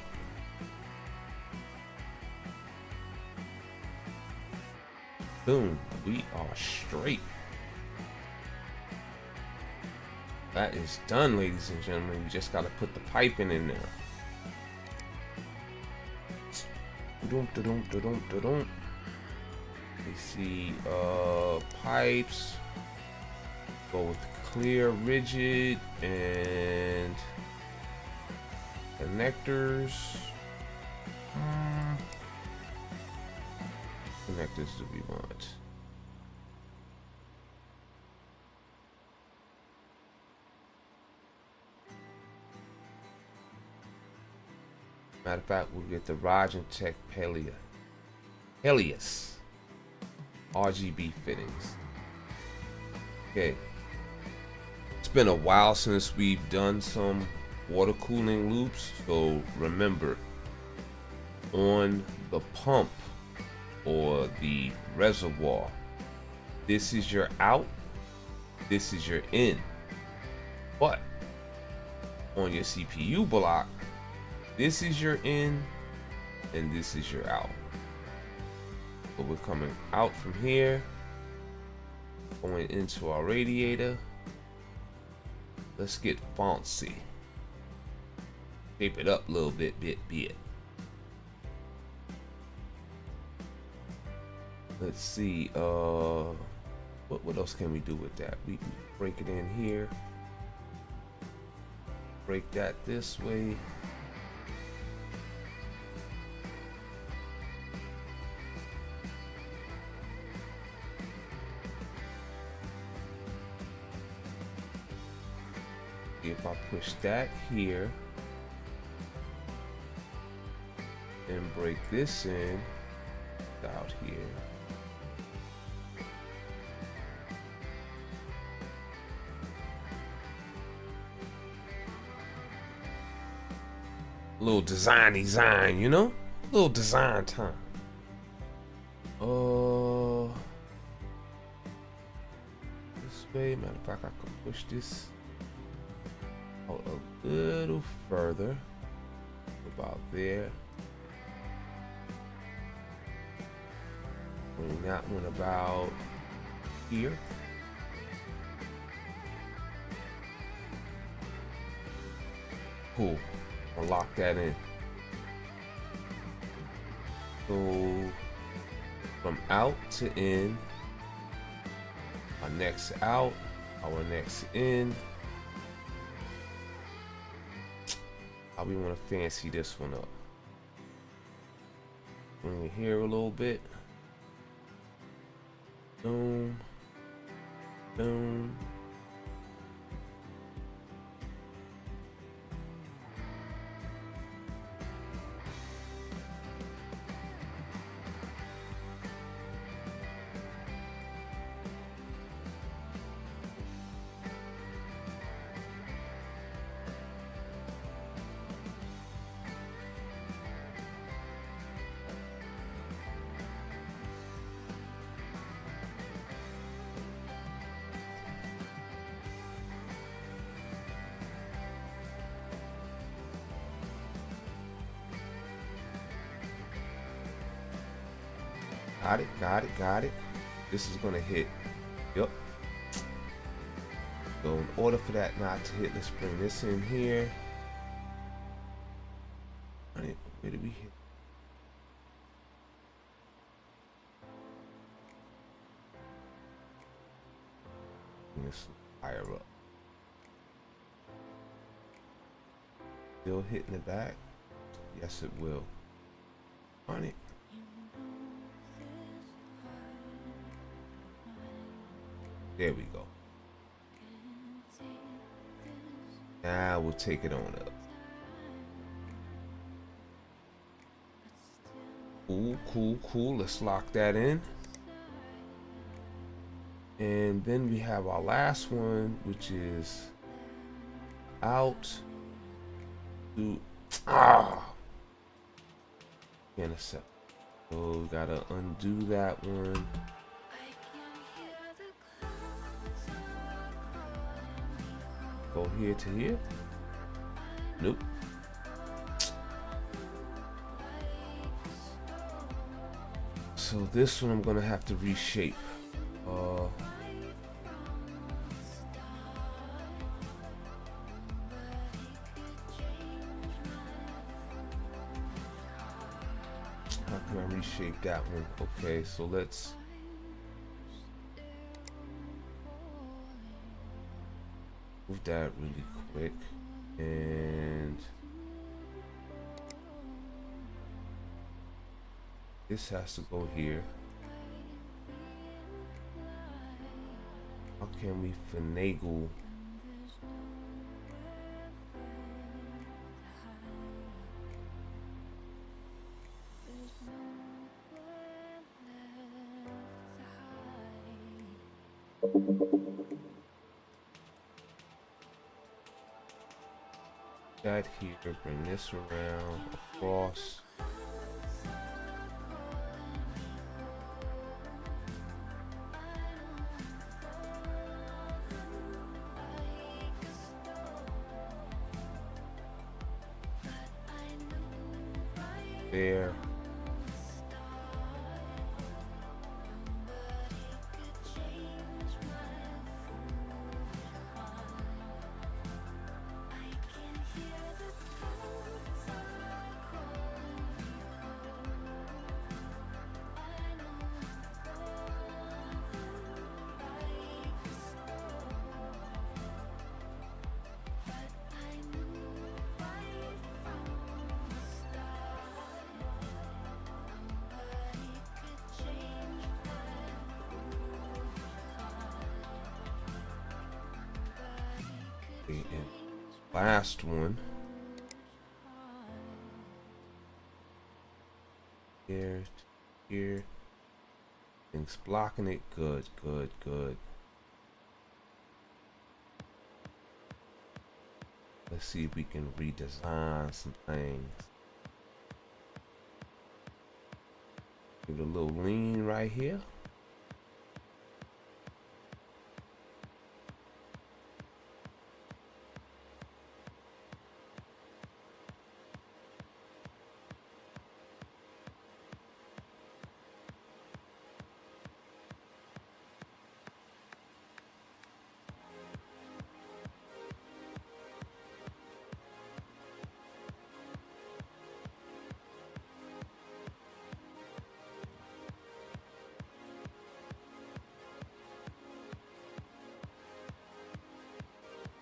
Boom, we are straight. That is done, ladies and gentlemen. We just gotta put the piping in there. We see pipes. Go with clear, rigid, and connectors. Connectors do we want? Matter of fact, we'll get the Rogentech Helios RGB fittings. Okay. It's been a while since we've done some water cooling loops, so remember, on the pump or the reservoir, this is your out, this is your in. But on your CPU block, this is your in and this is your out. So we're coming out from here, going into our radiator. Let's get fancy. Shape it up a little bit. Let's see, what else can we do with that? We can break it in here. Break that this way. If I push that here and break this in out here, a little design, you know, a little design time. This way. Matter of fact, I can push this out a little further, about there. Bring that one about here. Cool. I'll lock that in. So from out to in, our next out, our next in. How we want to fancy this one up? Bring it here a little bit. Boom. Boom. Got it. This is gonna hit. Yep. So in order for that not to hit, let's bring this in here. Alright, where did we hit? Bring this higher up. Still hitting the back? Yes, it will. On it. There we go. Now we'll take it on up. Cool. Let's lock that in. And then we have our last one, which is out to in a sec. So we gotta undo that one. Go here to here. Nope. So this one I'm gonna have to reshape. How can I reshape that one? Okay, so let's move that really quick, and this has to go here. How can we finagle? That here, bring this around, across. There. And last one. Here, here. Things blocking it. Good. Let's see if we can redesign some things. Give it a little lean right here.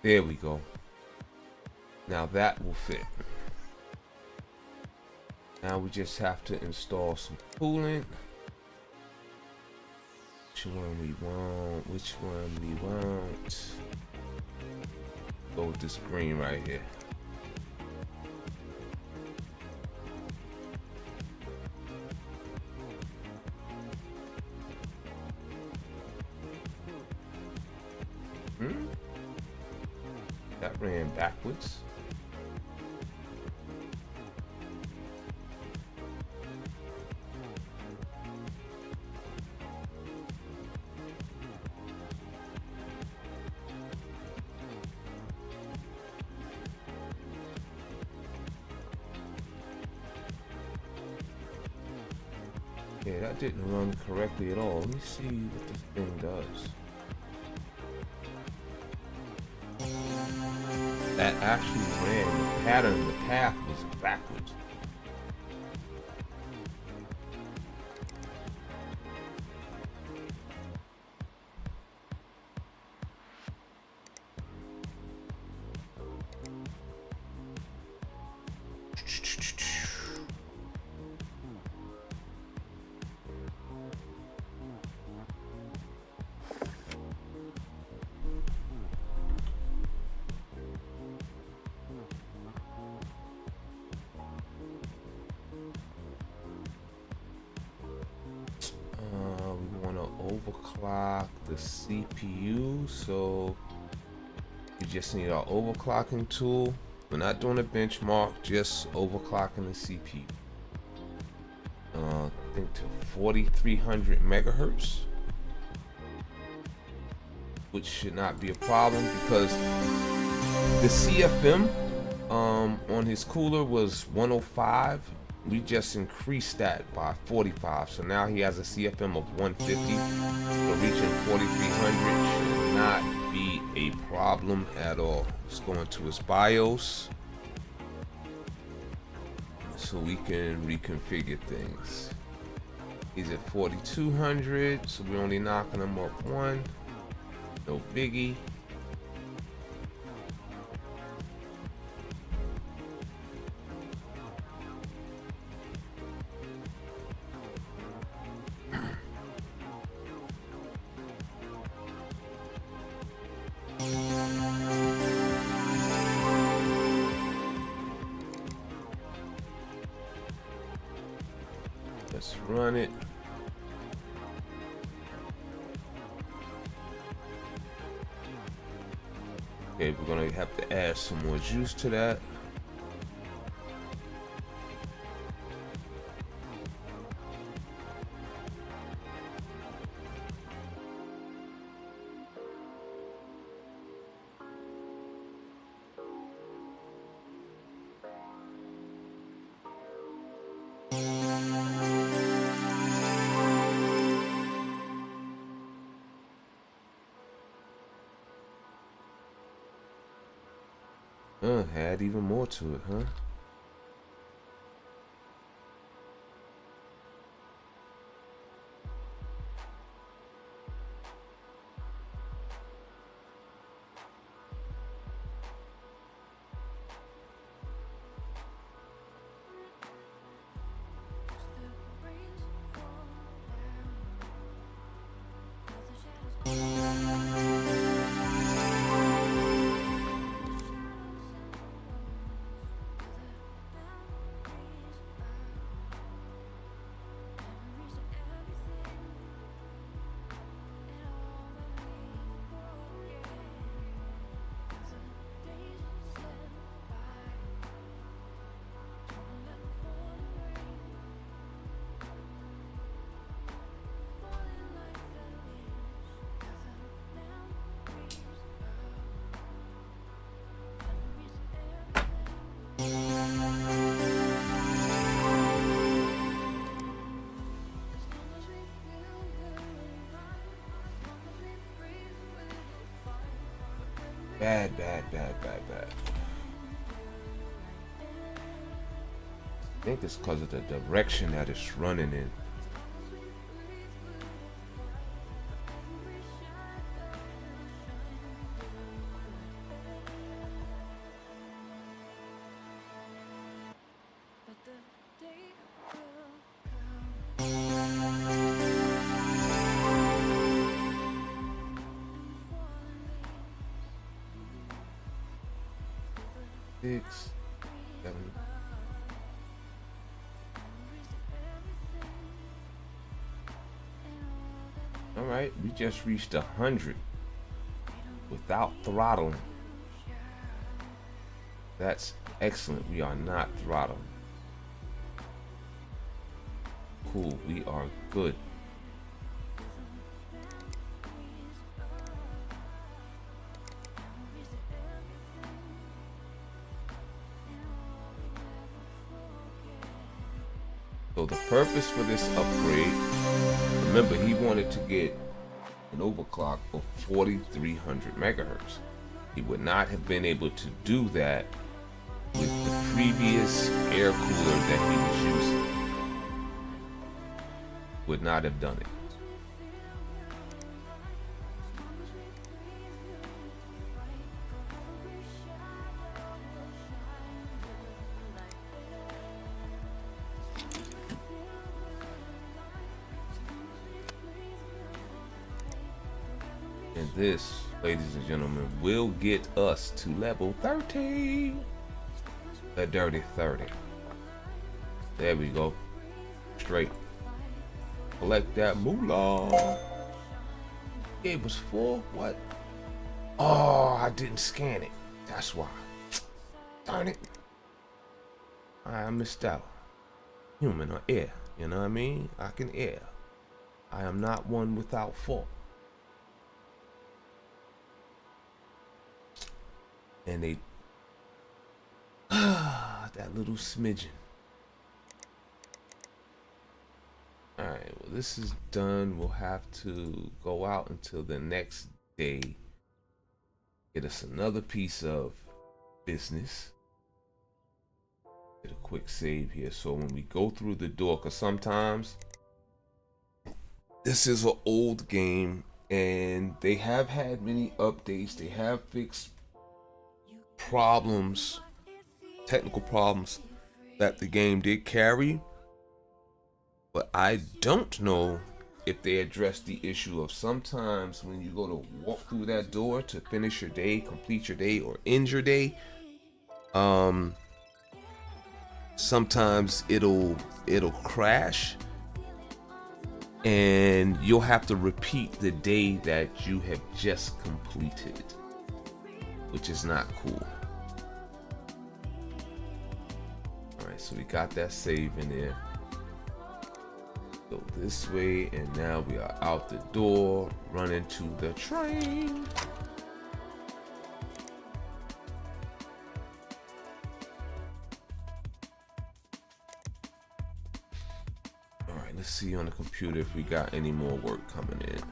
There we go. Now that will fit. Now we just have to install some coolant. Which one we want? Go with this green right here. That ran backwards. Yeah, that didn't run correctly at all. Let me see what this thing does. That actually ran the pattern, the path was backwards. We want to overclock the CPU, so we just need our overclocking tool. We're not doing a benchmark, just overclocking the CPU. I think to 4300 megahertz, which should not be a problem because the CFM on his cooler was 105. We just increased that by 45, so now he has a CFM of 150. So reaching 4300 should not be a problem at all. Let's go into his BIOS so we can reconfigure things. He's at 4200, so we're only knocking him up one. No biggie. Let's run it. Okay, we're gonna have to add some more juice to that. Add even more to it, huh? Bad, bad, bad, bad, bad. I think it's because of the direction that it's running in. Six, 7. All right, we just reached 100 without throttling. That's excellent. We are not throttling. Cool, we are good. So the purpose for this upgrade, remember he wanted to get an overclock of 4300 megahertz. He would not have been able to do that with the previous air cooler that he was using. Would not have done it. And this, ladies and gentlemen, will get us to level 30. The dirty 30. There we go. Straight. Collect that moolah. It was full. What? Oh, I didn't scan it. That's why. Darn it. I missed out. Human or air. You know what I mean? I can air. I am not one without fault. And they that little smidgen. Alright, well this is done. We'll have to go out until the next day. Get us another piece of business. Get a quick save here so when we go through the door, because sometimes this is an old game and they have had many updates. They have fixed problems, technical problems that the game did carry, but I don't know if they address the issue of sometimes when you go to walk through that door to finish your day, complete your day, or end your day, sometimes it'll crash and you'll have to repeat the day that you have just completed, which is not cool. Alright, so we got that save in there. Go this way, and now we are out the door, running to the train. Alright, let's see on the computer if we got any more work coming in.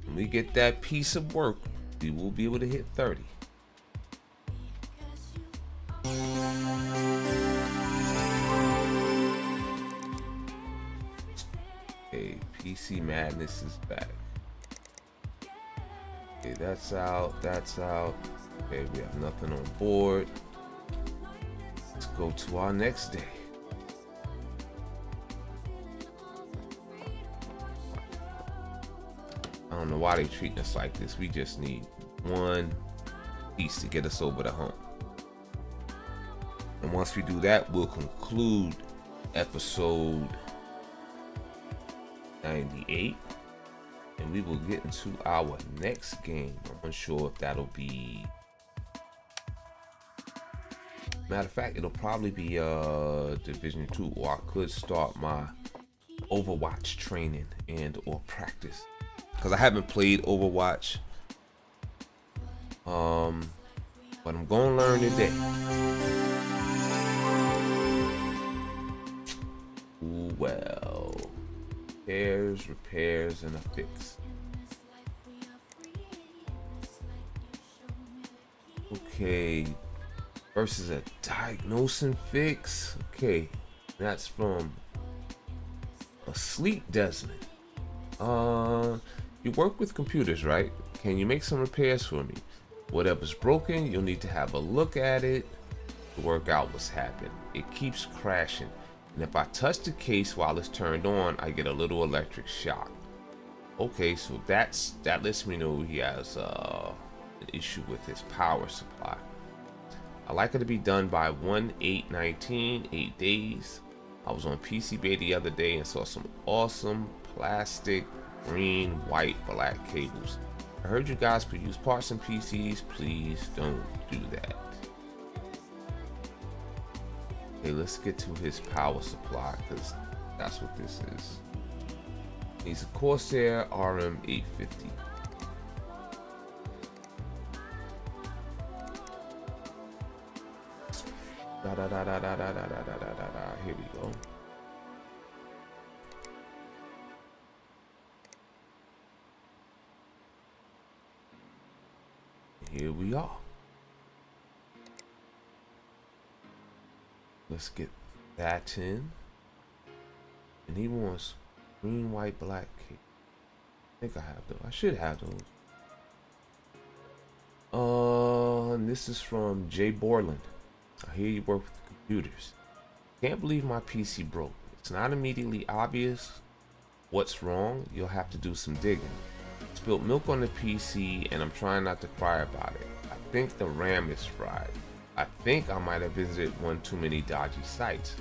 When we get that piece of work, we will be able to hit 30. Okay, PC Madness is back. Okay, that's out, that's out. Okay, we have nothing on board. Let's go to our next day. I don't know why they treat us like this. We just need one piece to get us over the hump. And once we do that, we'll conclude episode 98. And we will get into our next game. I'm unsure if that'll be... Matter of fact, it'll probably be Division 2, or I could start my Overwatch training and or practice. Because I haven't played Overwatch. But I'm gonna learn today. Ooh, well. Repairs, and a fix. Okay. Versus a diagnose and fix. Okay. That's from Asleep Desmond. You work with computers, right? Can you make some repairs for me? Whatever's broken, you'll need to have a look at it to work out what's happened. It keeps crashing, and if I touch the case while it's turned on, I get a little electric shock. Okay, so that lets me know he has an issue with his power supply. I like it to be done by 1/8/19, 8 days. I was on PC Bay the other day and saw some awesome plastic green, white, black cables. I heard you guys could use parts in PCs. Please don't do that. Okay, let's get to his power supply, because that's what this is. He's a Corsair RM850. Da da da da da da da da da da da. Here we go. Here we are. Let's get that in. And he wants green, white, black cake. I think I have those. I should have those. And this is from Jay Borland. I hear you work with computers. Can't believe my PC broke. It's not immediately obvious what's wrong. You'll have to do some digging. Spilled milk on the PC and I'm trying not to cry about it. I think the RAM is fried. I think I might have visited one too many dodgy sites.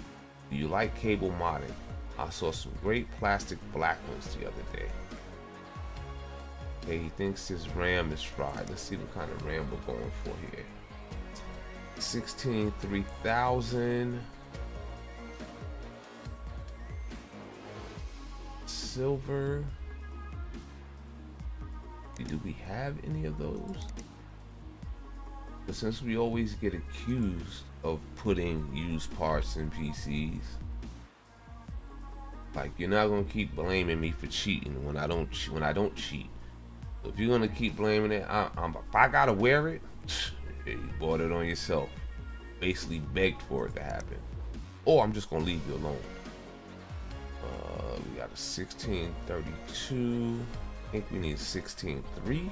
Do you like cable modding? I saw some great plastic black ones the other day. Okay, he thinks his RAM is fried. Let's see what kind of RAM we're going for here. 16 3000. Silver. Do we have any of those? But since we always get accused of putting used parts in PCs, like you're not gonna keep blaming me for cheating when I don't cheat. So if you're gonna keep blaming it, if I gotta wear it, you bought it on yourself. Basically begged for it to happen, or I'm just gonna leave you alone. We got a 1632. I think we need 16.3.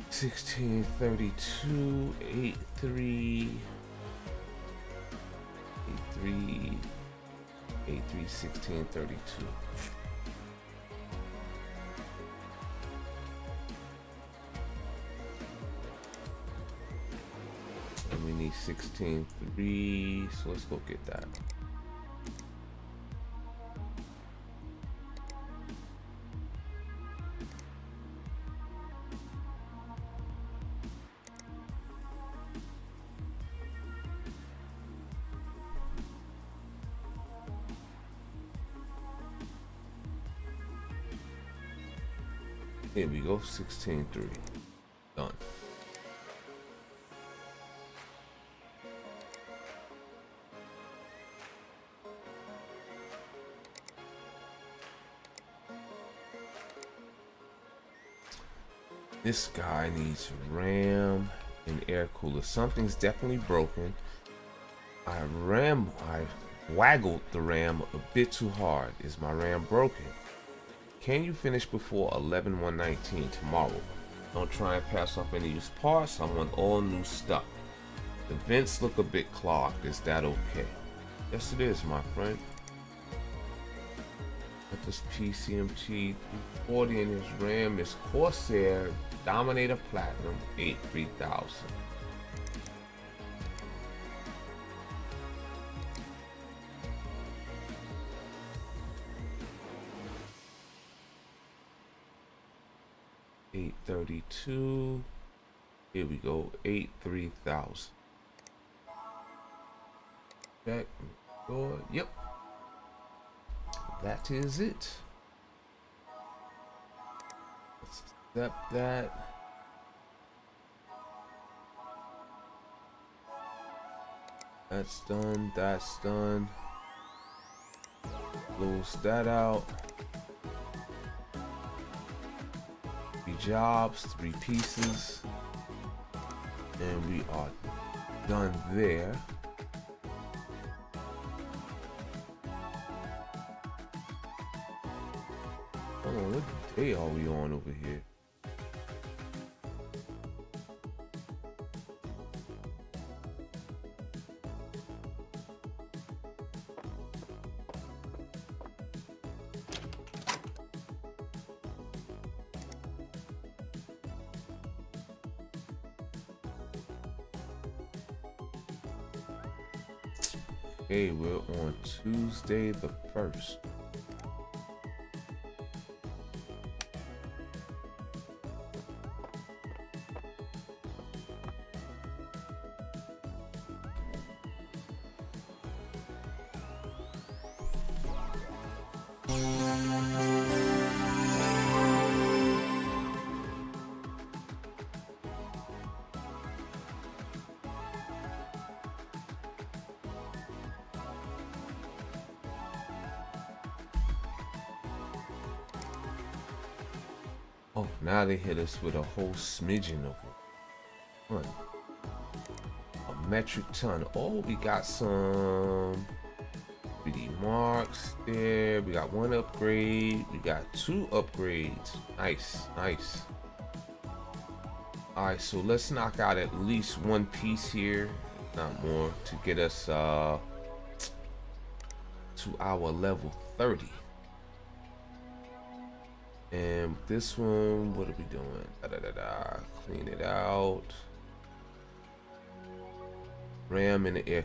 1632, 83, 83, 83, 1632. And we need 16.3, so let's go get that. Here we go, 16.3. Done. This guy needs RAM and air cooler. Something's definitely broken. I waggled the RAM a bit too hard. Is my RAM broken? Can you finish before 11/1/19 tomorrow? Don't try and pass off any used parts. I want all new stuff. The vents look a bit clogged. Is that okay? Yes, it is, my friend. Got this PCMT 340 and his RAM is Corsair Dominator Platinum 83000. $832. Here we go. 83000. Check. Go. Yep. That is it. Let's accept that. That's done. That's done. Close that out. 3 jobs, 3 pieces, and we are done there. Hold on, what day are we on over here? Okay, we're on Tuesday the 1st. Oh, now they hit us with a whole smidgen of one. A metric ton. Oh, we got some 3D marks there. We got one upgrade. We got two upgrades. Nice, nice. All right, so let's knock out at least one piece here, not more, to get us to our level 30. And this one, what are we doing? Clean it out. RAM in the air.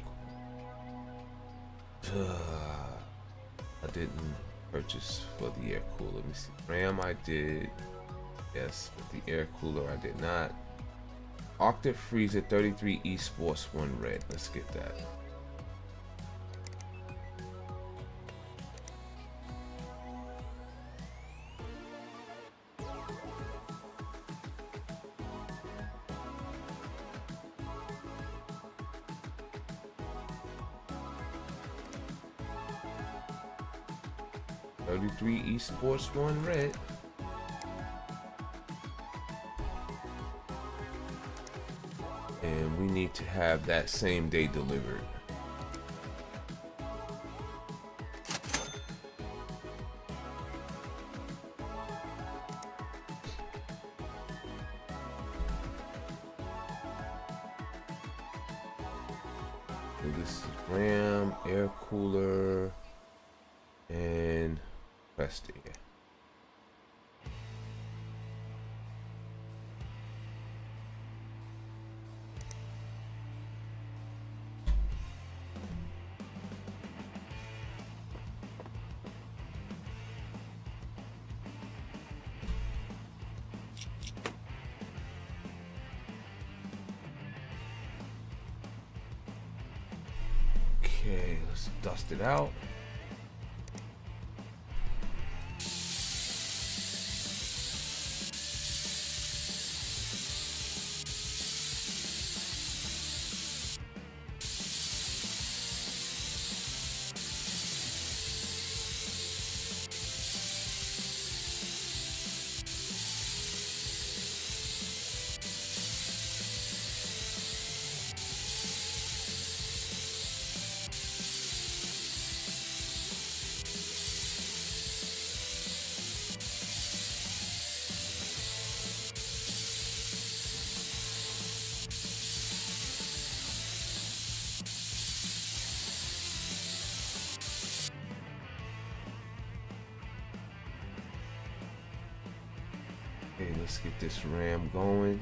I didn't purchase for the air cooler. Let me see. RAM I did. Yes, but the air cooler I did not. Arctic Freezer 33 Esports 1 red. Let's get that. Esports 1 red. And we need to have that same day delivered. So this is RAM, air cooler, and rest air. Okay, let's dust it out. Okay, let's get this RAM going.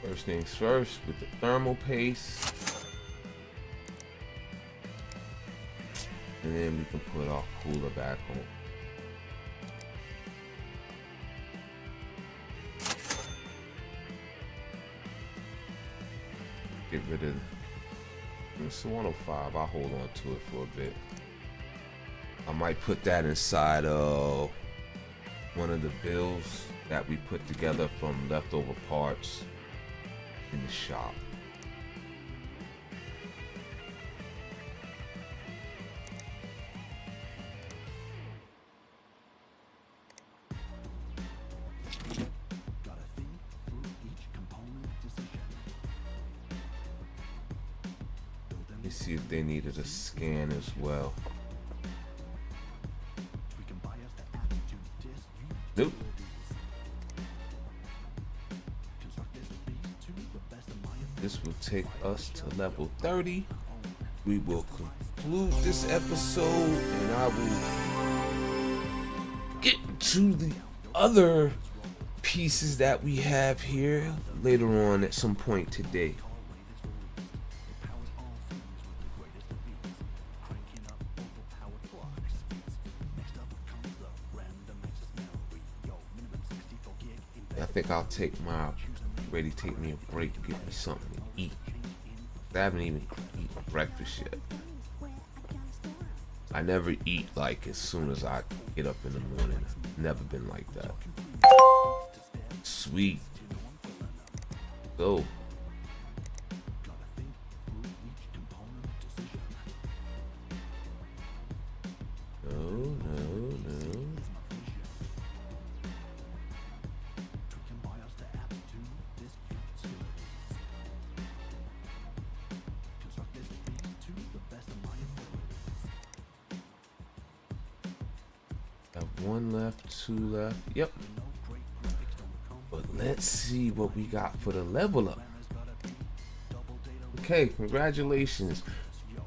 First things first, with the thermal paste. And then we can put our cooler back on. Get rid of it's 105. I'll hold on to it for a bit. I might put that inside of one of the bills that we put together from leftover parts in the shop. Let's see if they needed a scan as well. Nope. This will take us to level 30. We will conclude this episode and I will get to the other pieces that we have here later on at some point today. I think I'll take my ready to take me a break and get me something to eat. I haven't even eaten breakfast yet. I never eat like as soon as I get up in the morning. I've never been like that. Sweet. So. No. Have one left, two left. Yep. But let's see what we got for the level up. Okay, congratulations.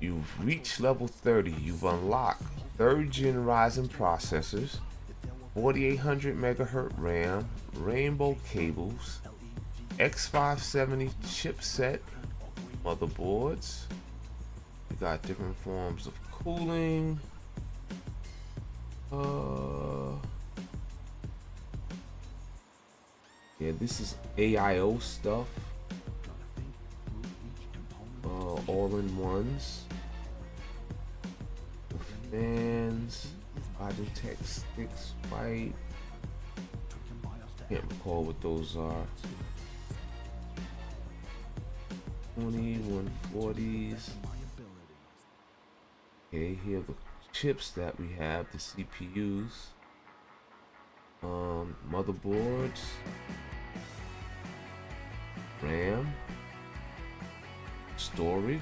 You've reached level 30. You've unlocked 3rd gen Ryzen processors, 4800 megahertz RAM, rainbow cables, X570 chipset, motherboards. You got different forms of cooling. Yeah, this is AIO stuff. All-in-ones. Fans. Logitech sticks, white. Can't recall what those are. 20, 140s. Okay, here are the chips that we have, the CPUs. Motherboards. RAM. Storage.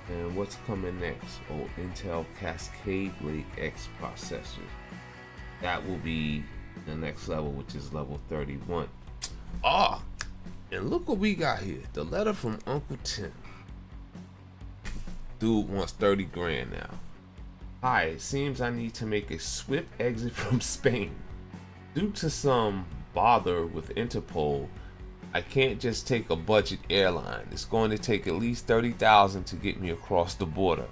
And what's coming next? Oh, Intel Cascade Lake X processor. That will be the next level, which is level 31. Ah, and look what we got here. The letter from Uncle Tim. Dude wants 30 grand now. Hi, it seems I need to make a swift exit from Spain. Due to some bother with Interpol, I can't just take a budget airline. It's going to take at least 30,000 to get me across the border.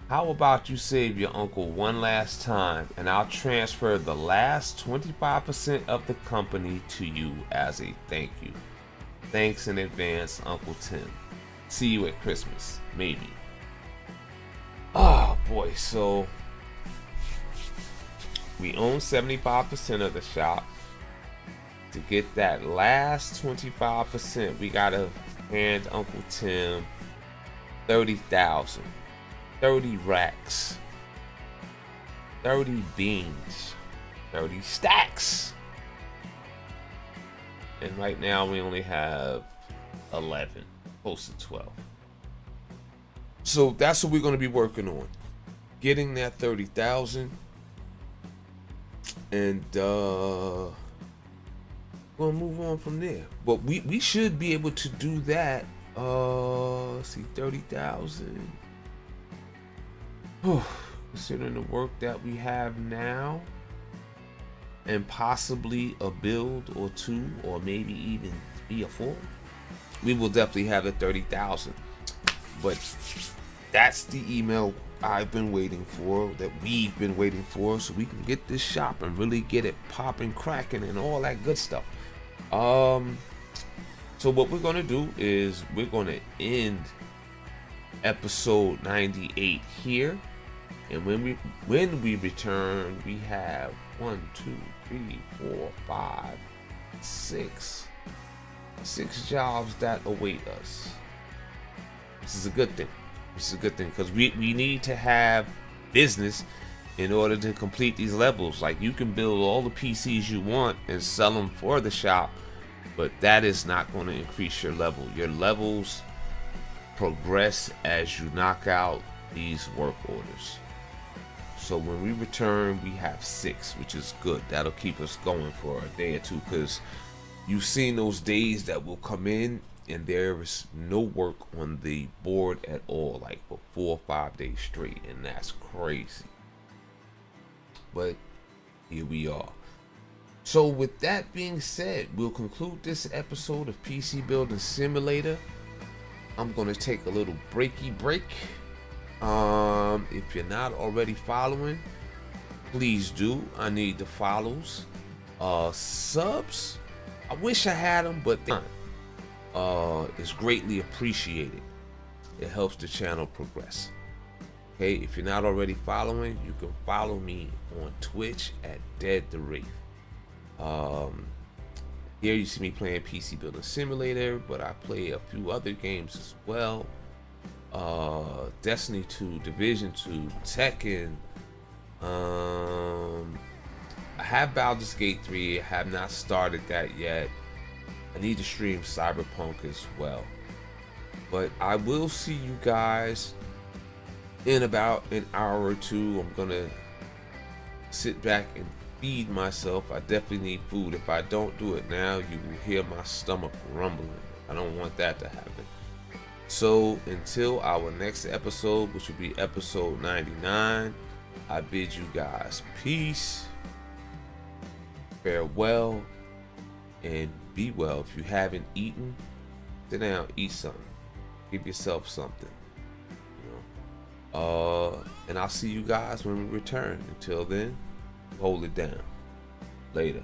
How about you save your uncle one last time and I'll transfer the last 25% of the company to you as a thank you. Thanks in advance, Uncle Tim. See you at Christmas, maybe. Oh boy, so we own 75% of the shop. To get that last 25%, we gotta hand Uncle Tim 30,000, 30 racks, 30 beans, 30 stacks. And right now we only have 11, close to 12. So that's what we're gonna be working on. Getting that 30,000 and gonna move on from there. But we should be able to do that. Let's see, 30,000. Considering the work that we have now, and possibly a build or two, or maybe even 3 or 4, we will definitely have the 30,000. But that's the email I've been waiting for, that we've been waiting for, so we can get this shop and really get it popping, cracking, and all that good stuff. So what we're gonna do is we're gonna end episode 98 here, and when we return, we have 1, 2, 3, 4, 5, 6 jobs that await us. This is a good thing. This is a good thing because we need to have business in order to complete these levels. Like, you can build all the PCs you want and sell them for the shop, but that is not going to increase your level. Your levels progress as you knock out these work orders. So when we return, we have 6, which is good. That'll keep us going for a day or two, because you've seen those days that will come in and there is no work on the board at all, like for 4 or 5 days straight, and that's crazy. But here we are. So with that being said, we'll conclude this episode of PC Building Simulator. I'm gonna take a little breaky break. If you're not already following, please do. I need the follows. Subs, I wish I had them, but it's greatly appreciated. It helps the channel progress. Okay, if you're not already following, you can follow me on Twitch at Dead the Wraith. Here you see me playing PC Building Simulator, but I play a few other games as well. Destiny 2, Division 2, Tekken. I have Baldur's Gate 3. I have not started that yet. I need to stream Cyberpunk as well. But I will see you guys in about an hour or two. I'm gonna sit back and feed myself. I definitely need food. If I don't do it now, you will hear my stomach rumbling. I don't want that to happen. So until our next episode, which will be episode 99, I bid you guys peace, farewell, and be well. If you haven't eaten, sit down, eat something. Give yourself something. And I'll see you guys when we return. Until then, hold it down. Later.